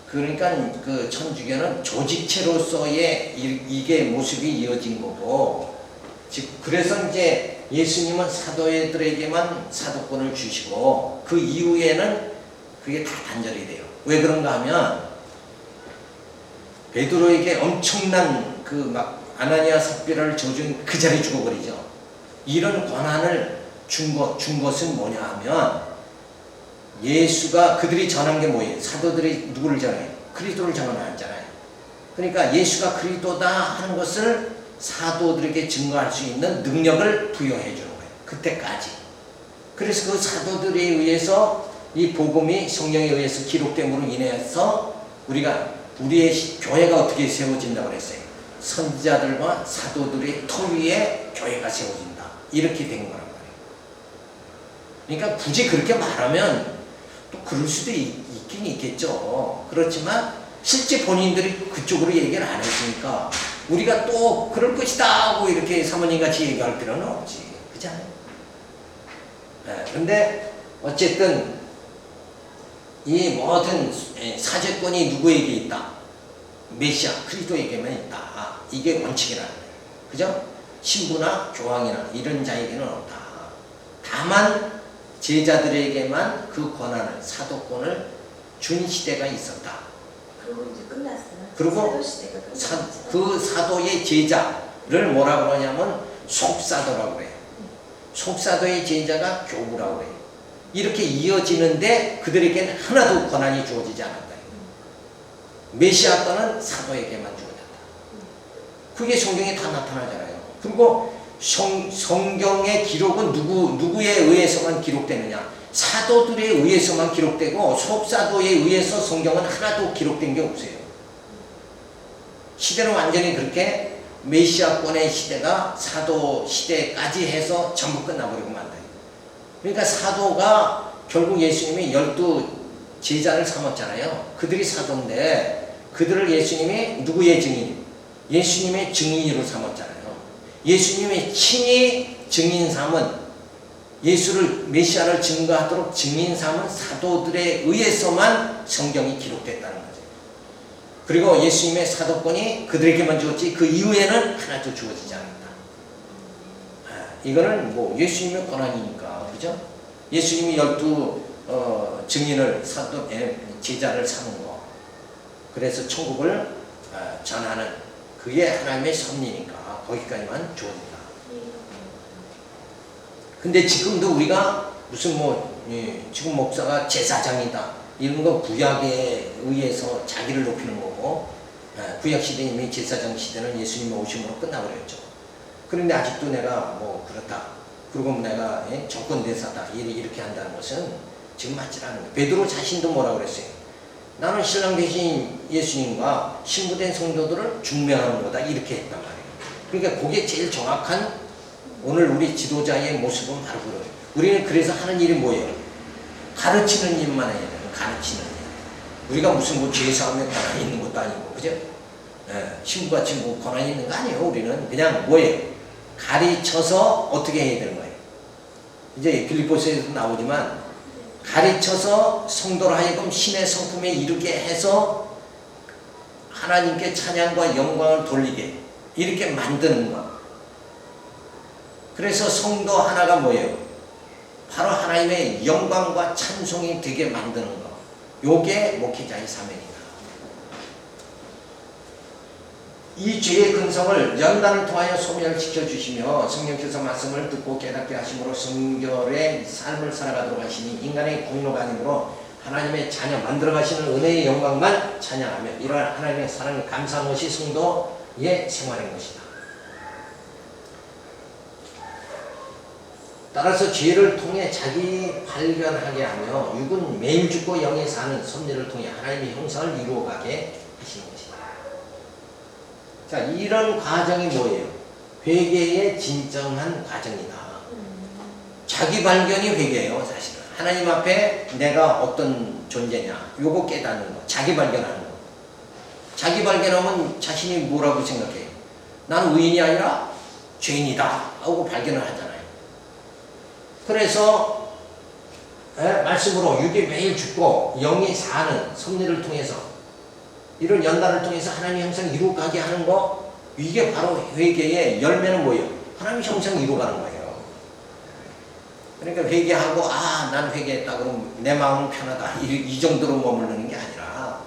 그러니까 그 천주교는 조직체로서의 이게 모습이 이어진 거고, 즉 그래서 이제 예수님은 사도들에게만 사도권을 주시고 그 이후에는 그게 다 단절이 돼요. 왜 그런가 하면 베드로에게 엄청난 그 막 아나니아 삽비라를 저준 그 자리에 죽어버리죠. 이런 권한을 준 것은 뭐냐 하면 예수가 그들이 전한 게 뭐예요? 사도들이 누구를 전해요? 그리스도를 전하잖아요. 그러니까 예수가 그리스도다 하는 것을 사도들에게 증거할 수 있는 능력을 부여해 주는 거예요. 그때까지. 그래서 그 사도들에 의해서 이 복음이 성령에 의해서 기록됨으로 인해서 우리의 교회가 어떻게 세워진다고 그랬어요? 선지자들과 사도들의 터 위에 교회가 세워진다. 이렇게 된 거란 말이에요. 그러니까 굳이 그렇게 말하면 또 그럴 수도 있긴 있겠죠. 그렇지만 실제 본인들이 그쪽으로 얘기를 안 했으니까 우리가 또 그럴 것이다 하고 이렇게 사모님 같이 얘기할 필요는 없지. 그렇잖아요. 그런데 어쨌든 이 모든 사제권이 누구에게 있다? 메시아 그리스도에게만 있다. 이게 원칙이라는 거예요. 그죠? 신부나 교황이나 이런 자에게는 없다. 다만 제자들에게만 그 권한을, 사도권을 준 시대가 있었다. 그리고 이제 끝났어요. 그리고 사도 시대가 끝났죠. 그 사도의 제자를 뭐라고 하냐면 속사도라고 그래요. 속사도의 제자가 교부라고 그래요. 이렇게 이어지는데 그들에게는 하나도 권한이 주어지지 않았다. 메시아 거는 사도에게만 주어졌다. 그게 성경에 다 나타나잖아요. 그리고 성경의 기록은 누구에 의해서만 기록되느냐? 사도들에 의해서만 기록되고 속사도에 의해서 성경은 하나도 기록된 게 없어요. 시대는 완전히 그렇게 메시아권의 시대가 사도 시대까지 해서 전부 끝나버리고 만다. 그러니까 사도가 결국 예수님이 12 제자를 삼았잖아요. 그들이 사도인데 그들을 예수님이 누구의 증인? 예수님의 증인으로 삼았잖아요. 예수님의 친히 증인 삼은 예수를 메시아를 증거하도록 증인 삼은 사도들에 의해서만 성경이 기록됐다는 거죠. 그리고 예수님의 사도권이 그들에게만 주었지 그 이후에는 하나도 주어지지 않았다. 이거는 뭐 예수님의 권한이니까, 그죠? 예수님이 12 증인을 제자를 삼은 거. 그래서 천국을 전하는 그게 하나님의 섭리니까 거기까지만 주어진다. 근데 지금도 우리가 무슨 지금 목사가 제사장이다 이런 거 구약에 의해서 자기를 높이는 거고, 구약 시대 이미 제사장 시대는 예수님의 오심으로 끝나버렸죠. 그런데 아직도 내가 그렇다. 그리고 내가 정권 대사다 이렇게 한다는 것은 지금 맞지 않은 거예요. 베드로 자신도 뭐라고 그랬어요? 나는 신랑 되신 예수님과 신부된 성도들을 중매하는 거다 이렇게 했단 말이에요. 그러니까 그게 제일 정확한 오늘 우리 지도자의 모습은 바로 그래요. 우리는 그래서 하는 일이 뭐예요? 가르치는 일만 해야 돼요. 가르치는 일. 우리가 무슨 죄사함에 권한이 있는 것도 아니고, 그죠? 신부같이 권한이 있는 거 아니에요. 우리는 그냥 뭐예요? 가르쳐서 어떻게 해야 되는 거예요? 이제 빌립보서에도 나오지만 가르쳐서 성도로 하여금 신의 성품에 이르게 해서 하나님께 찬양과 영광을 돌리게 이렇게 만드는 것. 그래서 성도 하나가 뭐예요? 바로 하나님의 영광과 찬송이 되게 만드는 것. 요게 목회자의 사명이다. 이 죄의 근성을 연단을 통하여 소멸시켜 주시며 성령께서 말씀을 듣고 깨닫게 하심으로 성결의 삶을 살아가도록 하시니 인간의 공로가 아니므로 하나님의 자녀 만들어 가시는 은혜의 영광만 찬양하며 이러한 하나님의 사랑을 감사한 것이 성도의 생활인 것이다. 따라서 죄를 통해 자기 발견하게 하며 육은 매일 죽고 영이 사는 섭리를 통해 하나님의 형상을 이루어가게 하시는 것이다. 자, 이런 과정이 뭐예요? 회개의 진정한 과정이다. 자기 발견이 회개예요, 사실은. 하나님 앞에 내가 어떤 존재냐, 요거 깨닫는 거, 자기 발견하는 거. 자기 발견하면 자신이 뭐라고 생각해요? 나는 의인이 아니라 죄인이다 하고 발견을 하잖아요. 그래서 말씀으로 육이 매일 죽고 영이 사는 섭리를 통해서 이런 연단을 통해서 하나님 형상 이루어가게 하는 거, 이게 바로 회개의 열매는 뭐예요? 하나님 형상 이루어가는 거예요. 그러니까 회개하고 난 회개했다 그러면 내 마음은 편하다 이 정도로 머무르는 게 아니라,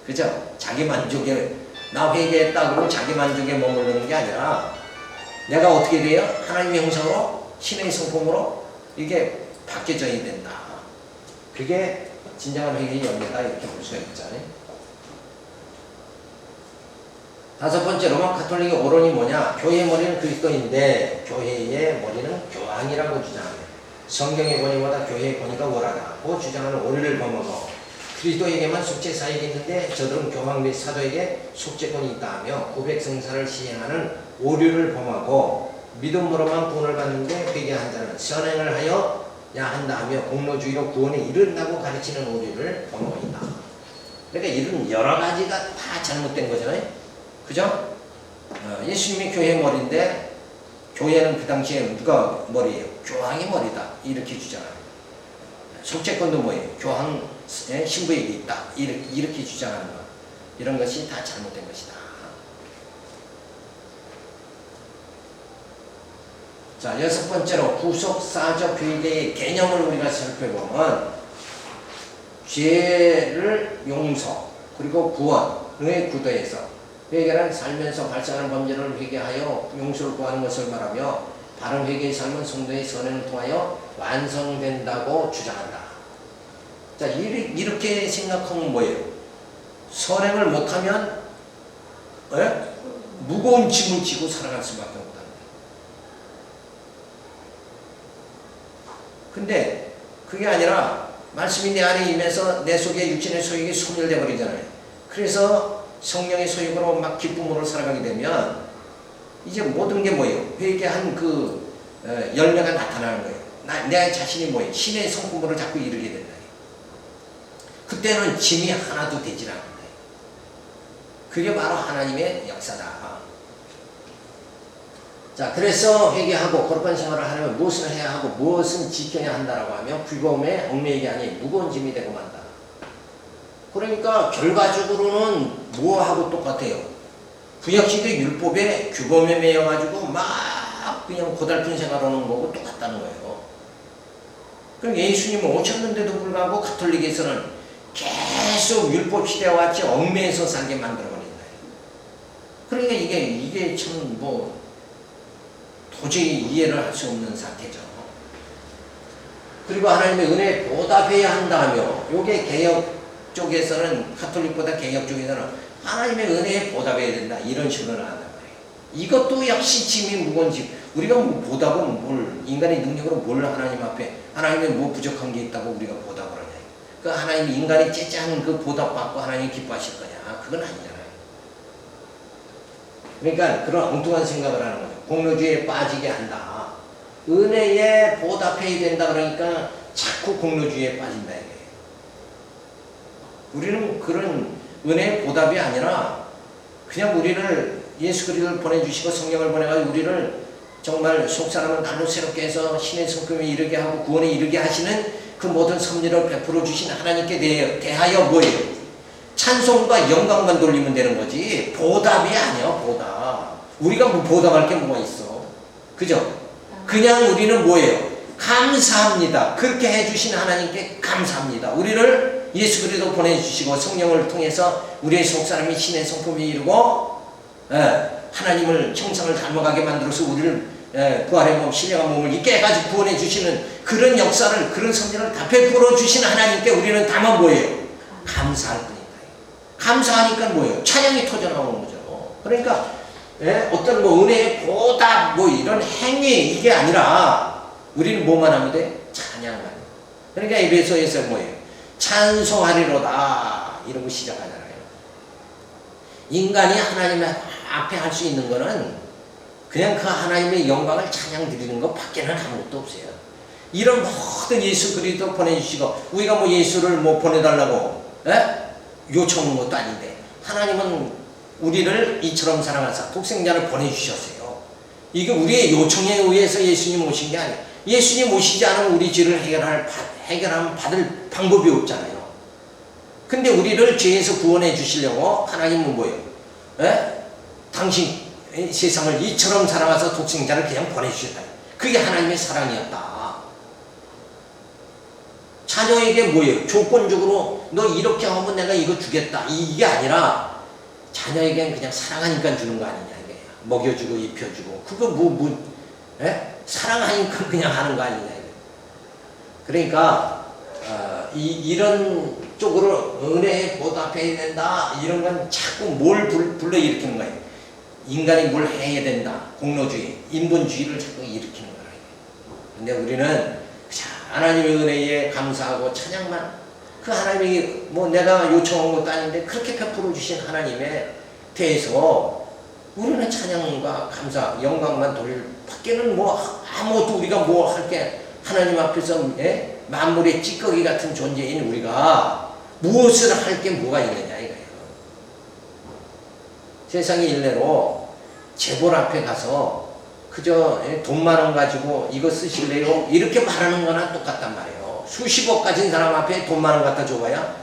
그죠? 자기 만족에 나 회개했다 그러면 자기 만족에 머무르는 게 아니라 내가 어떻게 돼요? 하나님의 형상으로 신의 성품으로 이게 바뀌어져야 된다. 그게 진정한 회개의 열매다 이렇게 볼 수가 있잖아요. 다섯 번째 로마 가톨릭의 오론이 뭐냐? 교회의 머리는 그리스도인데 교회의 머리는 교황이라고 주장합니다. 성경의 권위보다 교회의 권위가 월하다고 주장하는 오류를 범하고 그리스도에게만 속죄사역이 있는데 저들은 교황 및 사도에게 속죄권이 있다며 고백성사를 시행하는 오류를 범하고 믿음으로만 구원을 받는데 회개한 자는 선행을 하여 야 한다 하며 공로주의로 구원에 이른다고 가르치는 오류를 범하고 있다. 그러니까 이런 여러 가지가 다 잘못된 거잖아요. 그죠? 예수님이 교회의 머리인데 교회는 그 당시에 누가 머리예요? 교황이 머리다. 이렇게 주장합니다. 속죄권도 뭐예요? 교황의 신부에게 있다. 이렇게 주장하는 것. 이런 것이 다 잘못된 것이다. 자, 여섯 번째로 구속사적 회개의 개념을 우리가 살펴보면 죄를 용서 그리고 구원의 구도에서 회개는 살면서 발생하는 범죄를 회개하여 용서를 구하는 것을 말하며 바른 회개의 삶은 성도의 선행을 통하여 완성된다고 주장한다. 자, 이렇게 생각하면 뭐예요? 선행을 못하면 무거운 짐을 지고 살아갈 수밖에 없다. 근데 그게 아니라 말씀이 내 안에 임해서 내 속에 육신의 소욕이 소멸되어 버리잖아요. 그래서 성령의 소욕으로 막 기쁨으로 살아가게 되면 이제 모든 게 뭐예요? 회개한 그 열매가 나타나는 거예요. 내 자신이 뭐예요? 신의 성품으로 자꾸 이르게 된다. 그때는 짐이 하나도 되질 않는다. 그게 바로 하나님의 역사다. 자, 그래서 회개하고 거룩한 생활을 하려면 무엇을 해야 하고 무엇은 지켜야 한다라고 하면 규범에 얽매이게 하니 무거운 짐이 되고 만다. 그러니까 결과적으로는 뭐하고 똑같아요? 구약시대 율법의 규범에 매여가지고 막 그냥 고달픈 생활하는 거고 똑같다는 거예요. 그럼 예수님은 오셨는데도 불구하고 가톨릭에서는 계속 율법 시대와 같이 얽매여서 살게 만들어버린다. 그러니까 이게 참 뭐 도저히 이해를 할 수 없는 상태죠. 그리고 하나님의 은혜에 보답해야 한다며 요게 개혁 쪽에서는 가톨릭보다 개혁 쪽에서는 하나님의 은혜에 보답해야 된다 이런 식으로 나간단 말이에요. 이것도 역시 짐이 무거운 짐. 우리가 뭐 보답은 뭘 인간의 능력으로 뭘 하나님 앞에 하나님의 뭐 부족한 게 있다고 우리가 보답을 하냐. 그 하나님이 인간이 째짠 그 보답받고 하나님이 기뻐하실 거냐. 그건 아니잖아요. 그러니까 그런 엉뚱한 생각을 하는 거죠. 공로주의에 빠지게 한다. 은혜에 보답해야 된다 그러니까 자꾸 공로주의에 빠진다 이게. 우리는 그런 은혜의 보답이 아니라 그냥 우리를 예수 그리스도를 보내주시고 성령을 보내가지고 우리를 정말 속사람은 날로 새롭게 해서 신의 성품에 이르게 하고 구원에 이르게 하시는 그 모든 섭리를 베풀어 주신 하나님께 대하여 뭐예요? 찬송과 영광만 돌리면 되는 거지 보답이 아니야. 보답. 우리가 뭐 보답할 게 뭐가 있어. 그죠? 그냥 우리는 뭐예요? 감사합니다. 그렇게 해주신 하나님께 감사합니다. 우리를 예수 그리스도 보내주시고 성령을 통해서 우리의 속사람이 신의 성품에 이르고 하나님을 형상을 닮아가게 만들어서 우리를 부활의 몸, 신령한 몸을 있게 해가지고 구원해 주시는 그런 역사를 그런 성전을 다 베풀어 주신 하나님께 우리는 다만 뭐예요? 감사할 뿐이다. 감사하니까 뭐예요? 찬양이 터져나오는 거죠. 그러니까 어떤 뭐 은혜의 보답 뭐 이런 행위 이게 아니라 우리는 뭐만 하면 돼? 찬양만. 그러니까 에베소에서 뭐예요? 찬송하리로다 이러고 시작하잖아요. 인간이 하나님 앞에 할 수 있는 거는 그냥 그 하나님의 영광을 찬양 드리는 것 밖에는 아무것도 없어요. 이런 모든 예수 그리스도 보내주시고 우리가 뭐 예수를 뭐 보내달라고 요청한 것도 아닌데 하나님은 우리를 이처럼 사랑하사 독생자를 보내주셨어요. 이게 우리의 요청에 의해서 예수님 오신 게 아니에요. 예수님 오시지 않으면 우리 죄를 해결하면 받을 방법이 없잖아요. 근데 우리를 죄에서 구원해 주시려고 하나님은 뭐예요? 당신 세상을 이처럼 사랑하사 독생자를 그냥 보내주셨다. 그게 하나님의 사랑이었다. 자녀에게 뭐예요? 조건적으로 너 이렇게 하면 내가 이거 주겠다. 이게 아니라 자녀에게는 그냥 사랑하니까 주는 거 아니냐. 이게. 먹여주고 입혀주고. 그거 사랑하니까 그냥 하는 거 아니냐. 그러니까 이런 쪽으로 은혜에 보답해야 된다 이런 건 자꾸 뭘 불러일으키는 거예요. 인간이 뭘 해야 된다. 공로주의, 인본주의를 자꾸 일으키는 거예요. 근데 우리는 하나님의 은혜에 감사하고 찬양만, 그 하나님이 뭐 내가 요청한 것도 아닌데 그렇게 베풀어 주신 하나님에 대해서 우리는 찬양과 감사, 영광만 돌릴 밖에는 뭐 아무것도 우리가 뭐 할 게, 하나님 앞에서 만물의 찌꺼기 같은 존재인 우리가 무엇을 할 게 뭐가 있느냐 이거예요. 세상의 일례로 재벌 앞에 가서 그저 돈 10,000원 가지고 이거 쓰실래요? 이렇게 말하는 거나 똑같단 말이에요. 수십억 가진 사람 앞에 돈 10,000원 갖다 줘봐야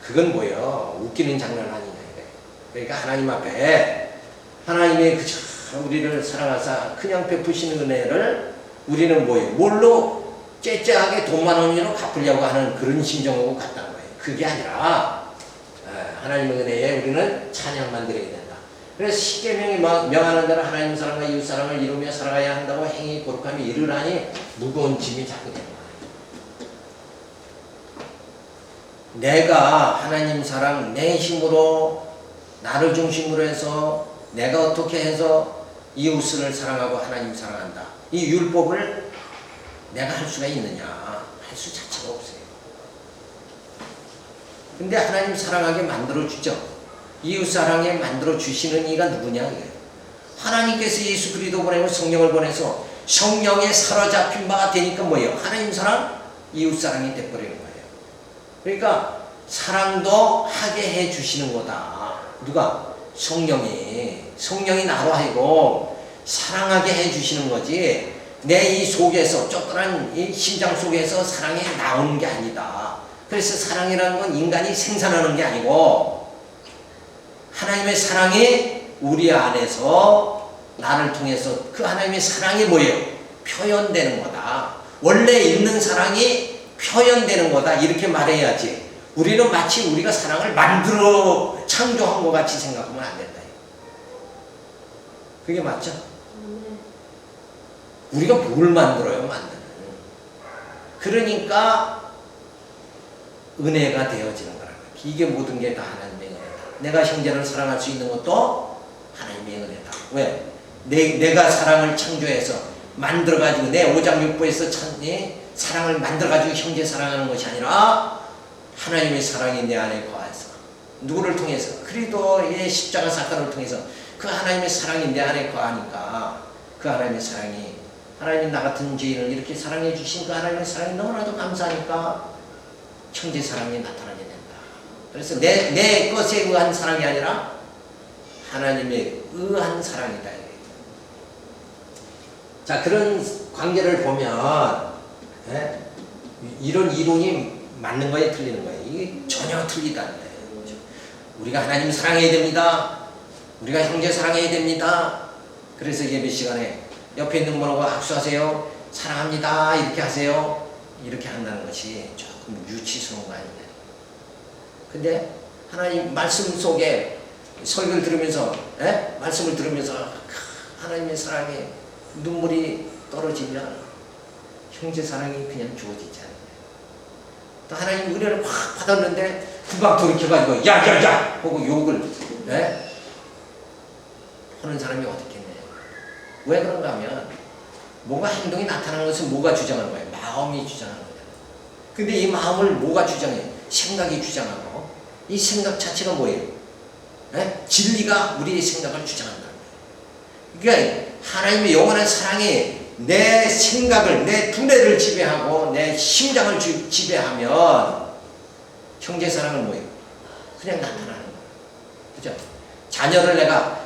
그건 뭐예요? 웃기는 장난 아니냐 이거예요. 그러니까 하나님 앞에 하나님의 그저 우리를 사랑하사 그냥 베푸시는 은혜를 우리는 뭐예요? 뭘로 째째하게 돈 10,000원으로 갚으려고 하는 그런 심정하고 같다는 거예요. 그게 아니라 하나님의 은혜에 우리는 찬양만 드려야 된다. 그래서 십계명이 명하는 대로 하나님 사랑과 이웃 사랑을 이루며 살아가야 한다고 행위 거룩하며 이르라니 무거운 짐이 자꾸 되는 거예요. 내가 하나님 사랑 내 힘으로 나를 중심으로 해서 내가 어떻게 해서 이웃을 사랑하고 하나님 사랑한다. 이 율법을 내가 할 수가 있느냐? 할 수 자체가 없어요. 근데 하나님 사랑하게 만들어 주죠. 이웃 사랑에 만들어 주시는 이가 누구냐? 하나님께서 예수 그리스도 보내고 성령을 보내서 성령에 사로잡힌 바가 되니까 뭐예요? 하나님 사랑, 이웃 사랑이 돼버리는 거예요. 그러니까 사랑도 하게 해 주시는 거다. 누가? 성령이 나로 하여금 사랑하게 해 주시는 거지. 내 이 속에서 쫓겨난 이 심장 속에서 사랑이 나오는 게 아니다. 그래서 사랑이라는 건 인간이 생산하는 게 아니고 하나님의 사랑이 우리 안에서 나를 통해서 그 하나님의 사랑이 뭐예요? 표현되는 거다. 원래 있는 사랑이 표현되는 거다. 이렇게 말해야지. 우리는 마치 우리가 사랑을 만들어 창조한 것 같이 생각하면 안 된다. 그게 맞죠? 우리가 뭘 만들어요? 만드는. 그러니까 은혜가 되어지는 거라고. 이게 모든 게 다 하나님의 은혜다. 내가 형제를 사랑할 수 있는 것도 하나님의 은혜다. 왜? 내가 사랑을 창조해서 만들어가지고 내 오장육부에서 사랑을 만들어가지고 형제 사랑하는 것이 아니라 하나님의 사랑이 내 안에 거해서 누구를 통해서? 그리스도의 십자가 사건을 통해서 그 하나님의 사랑이 내 안에 거하니까 그 하나님의 사랑이, 하나님이 나 같은 죄인을 이렇게 사랑해 주신 그 하나님의 사랑이 너무나도 감사하니까 형제 사랑이 나타나게 된다. 그래서 내 것에 의한 사랑이 아니라 하나님의 의한 사랑이다. 자, 그런 관계를 보면 이런 이론이 맞는 거에 틀리는 거예요. 이게 전혀 틀리다는 거예요. 우리가 하나님 사랑해야 됩니다. 우리가 형제 사랑해야 됩니다. 그래서 예배 시간에 옆에 있는 분하고 악수하세요. 사랑합니다. 이렇게 하세요. 이렇게 한다는 것이 조금 유치스러운 거 아니냐. 근데 하나님 말씀 속에 설교를 들으면서 말씀을 들으면서 하나님의 사랑에 눈물이 떨어지면 형제 사랑이 그냥 주어지지 않아요. 또 하나님 은혜를 확 받았는데 금방 돌이켜가지고 야야야 하고 욕을 하는 사람이 어떻겠네요. 왜 그런가 하면 뭐가 행동이 나타나는 것은 뭐가 주장하는 거예요? 마음이 주장하는 거예요. 근데 이 마음을 뭐가 주장해? 생각이 주장하고, 이 생각 자체가 뭐예요? 진리가 우리의 생각을 주장한다는 거예요. 그러니까 하나님의 영원한 사랑이 내 생각을, 내 두뇌를 지배하고 내 심장을 지배하면 형제 사랑은 뭐예요? 그냥 나타나는 거예요. 그죠? 자녀를 내가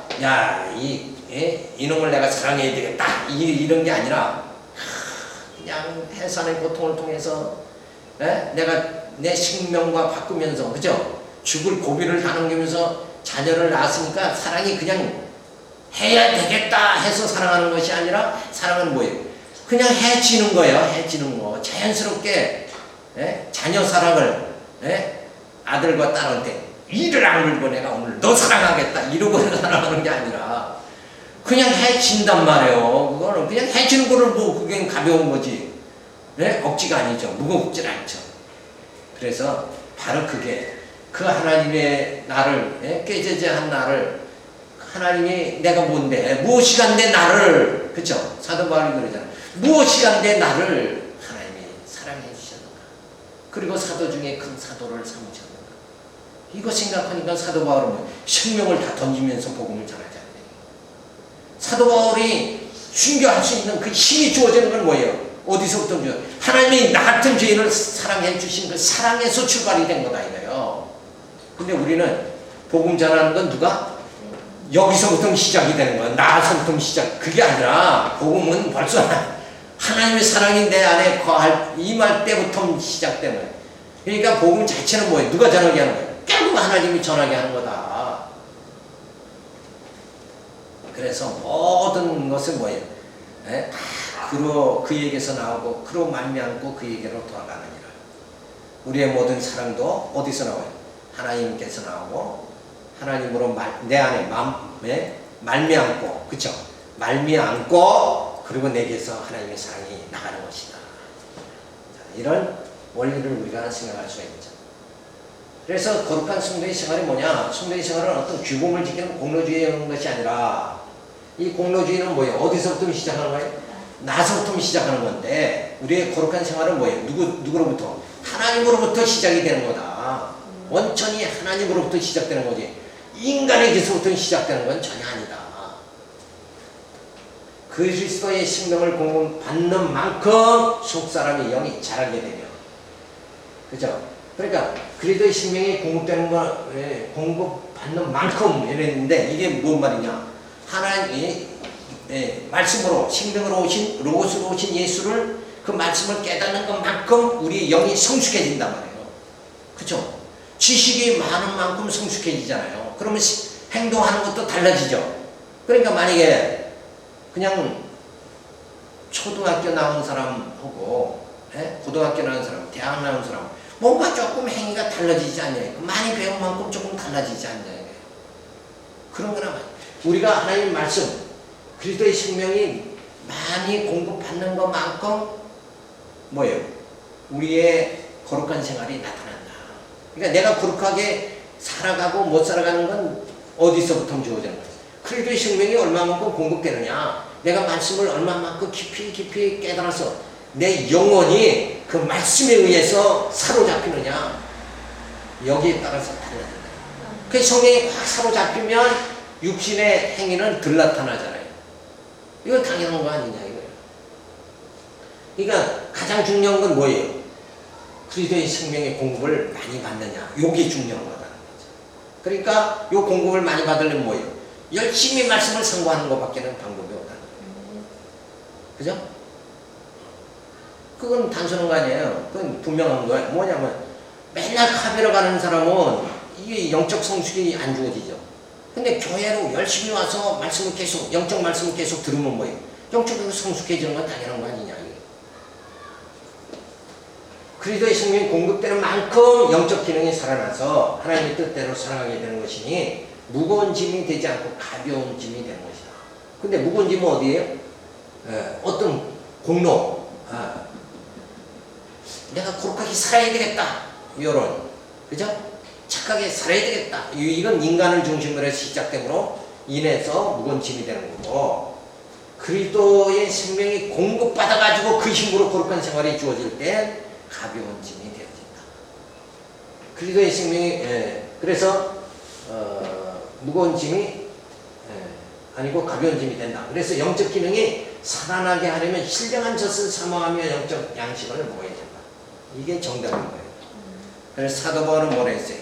이놈을 내가 사랑해야 되겠다 이런 게 아니라 그냥 해산의 고통을 통해서 내가 내 생명과 바꾸면서, 그죠? 죽을 고비를 다 넘기면서 자녀를 낳았으니까 사랑이 그냥 해야 되겠다 해서 사랑하는 것이 아니라 사랑은 뭐예요? 그냥 해지는 거예요. 해지는 거. 자연스럽게 자녀 사랑을 아들과 딸한테 이를 악물고 내가 오늘 너 사랑하겠다 이러고 사랑하는 게 아니라 그냥 해진단 말이에요. 그거는 그냥 해지는 거를 뭐 그게 가벼운 거지. 네? 억지가 아니죠. 무겁질 않죠. 그래서 바로 그게 그 하나님의 나를 꾀죄죄한 나를 하나님이 내가 뭔데 무엇이간데 나를 그쵸? 사도 바울이 그러잖아. 무엇이간데 나를 하나님이 사랑해 주셨는가. 그리고 사도 중에 큰 사도를 삼으셨는가. 이거 생각하니까 사도 바울은 생명을 다 던지면서 복음을 전하지 않네. 사도 바울이 순교할 수 있는 그 힘이 주어지는 건 뭐예요? 어디서부터 주어? 하나님이 나 같은 죄인을 사랑해 주신 그 사랑에서 출발이 된 거다 이거예요. 근데 우리는 복음 전하는 건 누가? 여기서부터 시작이 되는 거야. 나서부터 시작. 그게 아니라 복음은 벌써 하나님의 사랑이 내 안에 거할 임할 때부터 시작되는 거예요. 그러니까 복음 자체는 뭐예요? 누가 전하게 하는 거예요? 결국 하나님이 전하게 하는 거다. 그래서 모든 것은 뭐예요? 그에게서 나오고 그로 말미암고 그에게로 돌아가느니라. 우리의 모든 사랑도 어디서 나와요? 하나님께서 나오고 하나님으로 내 안에 말미암고 그쵸? 말미암고 그리고 내게서 하나님의 사랑이 나가는 것이다. 자, 이런 원리를 우리가 생각할 수가 있죠. 그래서 거룩한 성도의 생활이 뭐냐? 성도의 생활은 어떤 규범을 지키는 공로주의에 오는 것이 아니라 이 공로주의는 뭐예요? 어디서부터 시작하는 거예요? 나서부터 시작하는 건데 우리의 거룩한 생활은 뭐예요? 누구로부터? 하나님으로부터 시작이 되는 거다. 원천이 하나님으로부터 시작되는 거지 인간에게서부터 시작되는 건 전혀 아니다. 그리스도의 생명을 공급받는 만큼 속사람의 영이 자라게 되며 그죠? 그러니까 그리스도의 생명이 공급되는 거 공급받는 만큼 이랬는데 이게 뭔 말이냐? 하나님이 말씀으로 생명으로 오신 로고스로 오신 예수를 그 말씀을 깨닫는 것만큼 우리의 영이 성숙해진단 말이에요. 그렇죠? 지식이 많은 만큼 성숙해지잖아요. 그러면 행동하는 것도 달라지죠. 그러니까 만약에 그냥 초등학교 나온 사람하고 고등학교 나온 사람, 대학 나온 사람 뭔가 조금 행위가 달라지지 않냐. 많이 배운 만큼 조금 달라지지 않냐. 그런 거나 우리가 하나님 말씀 그리스도의 생명이 많이 공급받는 것만큼 뭐예요? 우리의 거룩한 생활이 나타난다. 그러니까 내가 거룩하게 살아가고 못 살아가는 건 어디서부터 주어지는 거예요? 그리스도의 생명이 얼마만큼 공급되느냐? 내가 말씀을 얼마만큼 깊이 깨달아서 내 영혼이 그 말씀에 의해서 사로잡히느냐? 여기에 따라서 달라진다. 그 성령이 확 사로잡히면 육신의 행위는 덜 나타나잖아요. 이건 당연한 거 아니냐 이거예요. 그러니까 가장 중요한 건 뭐예요? 그리스도의 생명의 공급을 많이 받느냐. 이게 중요한 거다는 거죠. 그러니까 이 공급을 많이 받으려면 뭐예요? 열심히 말씀을 상고하는 것밖에는 방법이 없다는 거예요. 그죠? 그건 단순한 거 아니에요. 그건 분명한 거예요. 뭐냐면 맨날 카페로 가는 사람은 이게 영적 성숙이 안 주어지죠. 근데 교회로 열심히 와서 말씀을 계속 영적 말씀을 계속 들으면 뭐예요? 영적으로 성숙해지는 건 당연한 거 아니냐. 그리스도의 생명이 공급되는 만큼 영적 기능이 살아나서 하나님의 뜻대로 살아가게 되는 것이니 무거운 짐이 되지 않고 가벼운 짐이 되는 것이다. 근데 무거운 짐은 어디예요? 어떤 공로. 내가 거룩하게 살아야 되겠다. 이런 그죠? 착하게 살아야 되겠다. 이건 인간을 중심으로 해서 시작됨으로 인해서 무거운 짐이 되는 거고 그리스도의 생명이 공급받아가지고 그 힘으로 거룩한 생활이 주어질 때 가벼운 짐이 되어진다. 그리스도의 생명이 그래서 무거운 짐이 아니고 가벼운 짐이 된다. 그래서 영적 기능이 살아나게 하려면 신령한 젖을 사모하며 영적 양식을 먹어야 된다. 이게 정답인 거예요. 그래서 사도 바울은 뭐라 했어요?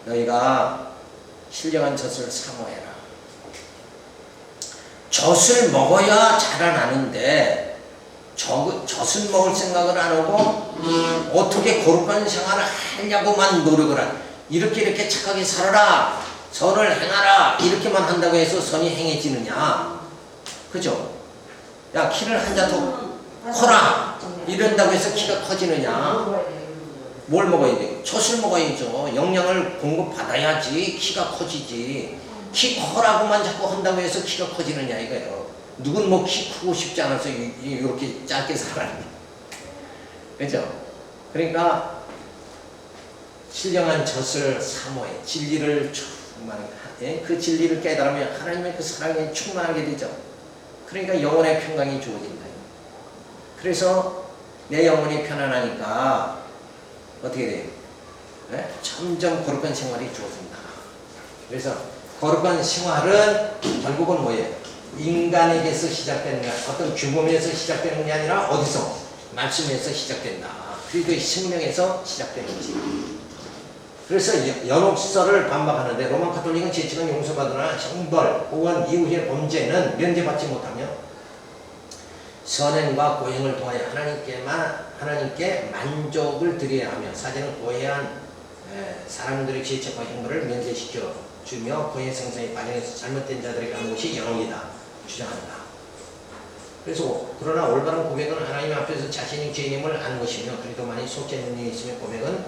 너희가 신령한 젖을 사모해라. 젖을 먹어야 자라나는데 젖을 먹을 생각을 안 하고 어떻게 거룩한 생활을 하려고만 노력을 한 이렇게 착하게 살아라 선을 행하라 이렇게만 한다고 해서 선이 행해지느냐. 그죠? 야 키를 한 자 더 커라 이런다고 해서 키가 커지느냐. 뭘 먹어야 돼요? 젖을 먹어야죠. 영양을 공급받아야지 키가 커지지. 키 커라고만 자꾸 한다고 해서 키가 커지느냐 이거예요. 누군 뭐 키 크고 싶지 않아서 이렇게 짧게 살아요. 그죠? 그러니까 신령한 젖을 사모해 진리를 충만하게 그 진리를 깨달으면 하나님의 그 사랑에 충만하게 되죠. 그러니까 영혼의 평강이 주어진다. 그래서 내 영혼이 편안하니까 어떻게 돼요? 네? 점점 거룩한 생활이 주어진다. 그래서 거룩한 생활은 결국은 뭐예요? 인간에게서 시작되는 게 어떤 규범에서 시작되는 게 아니라 어디서? 말씀에서 시작된다. 그리스도의 생명에서 시작되는 거지. 그래서 연옥설을 반박하는데 로마 가톨릭은 죄책은 용서받으나 형벌 혹은 이후의 범죄는 면제받지 못하며 선행과 고행을 통하여 하나님께 만족을 드려야 하며 사제는 고해한 사람들의 죄책과 형벌을 면제시켜 주며 고해 생사에 빠져서 잘못된 자들에게 하는 것이 연옥이다 주장한다. 그래서 그러나 올바른 고백은 하나님 앞에서 자신이 죄인임을 아는 것이며 그리스도만이 속죄는 일이 있으면 고백은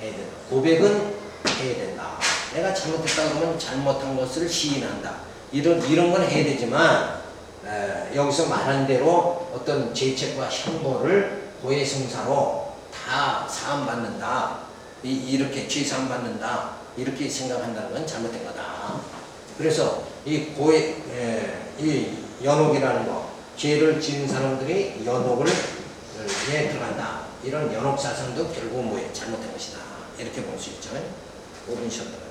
해야 된다. 고백은 해야 된다. 내가 잘못했다 그러면 잘못한 것을 시인한다. 이런 건 해야 되지만 여기서 말한 대로 어떤 죄책과 형벌을 고해성사로 다 사함받는다. 이렇게 죄 사함받는다. 이렇게 생각한다는 건 잘못된 거다. 그래서 이 연옥이라는 거, 죄를 지은 사람들이 연옥을 들어간다. 이런 연옥 사상도 결국 뭐예요? 잘못된 것이다. 이렇게 볼 수 있죠. 5분 쉬었다가.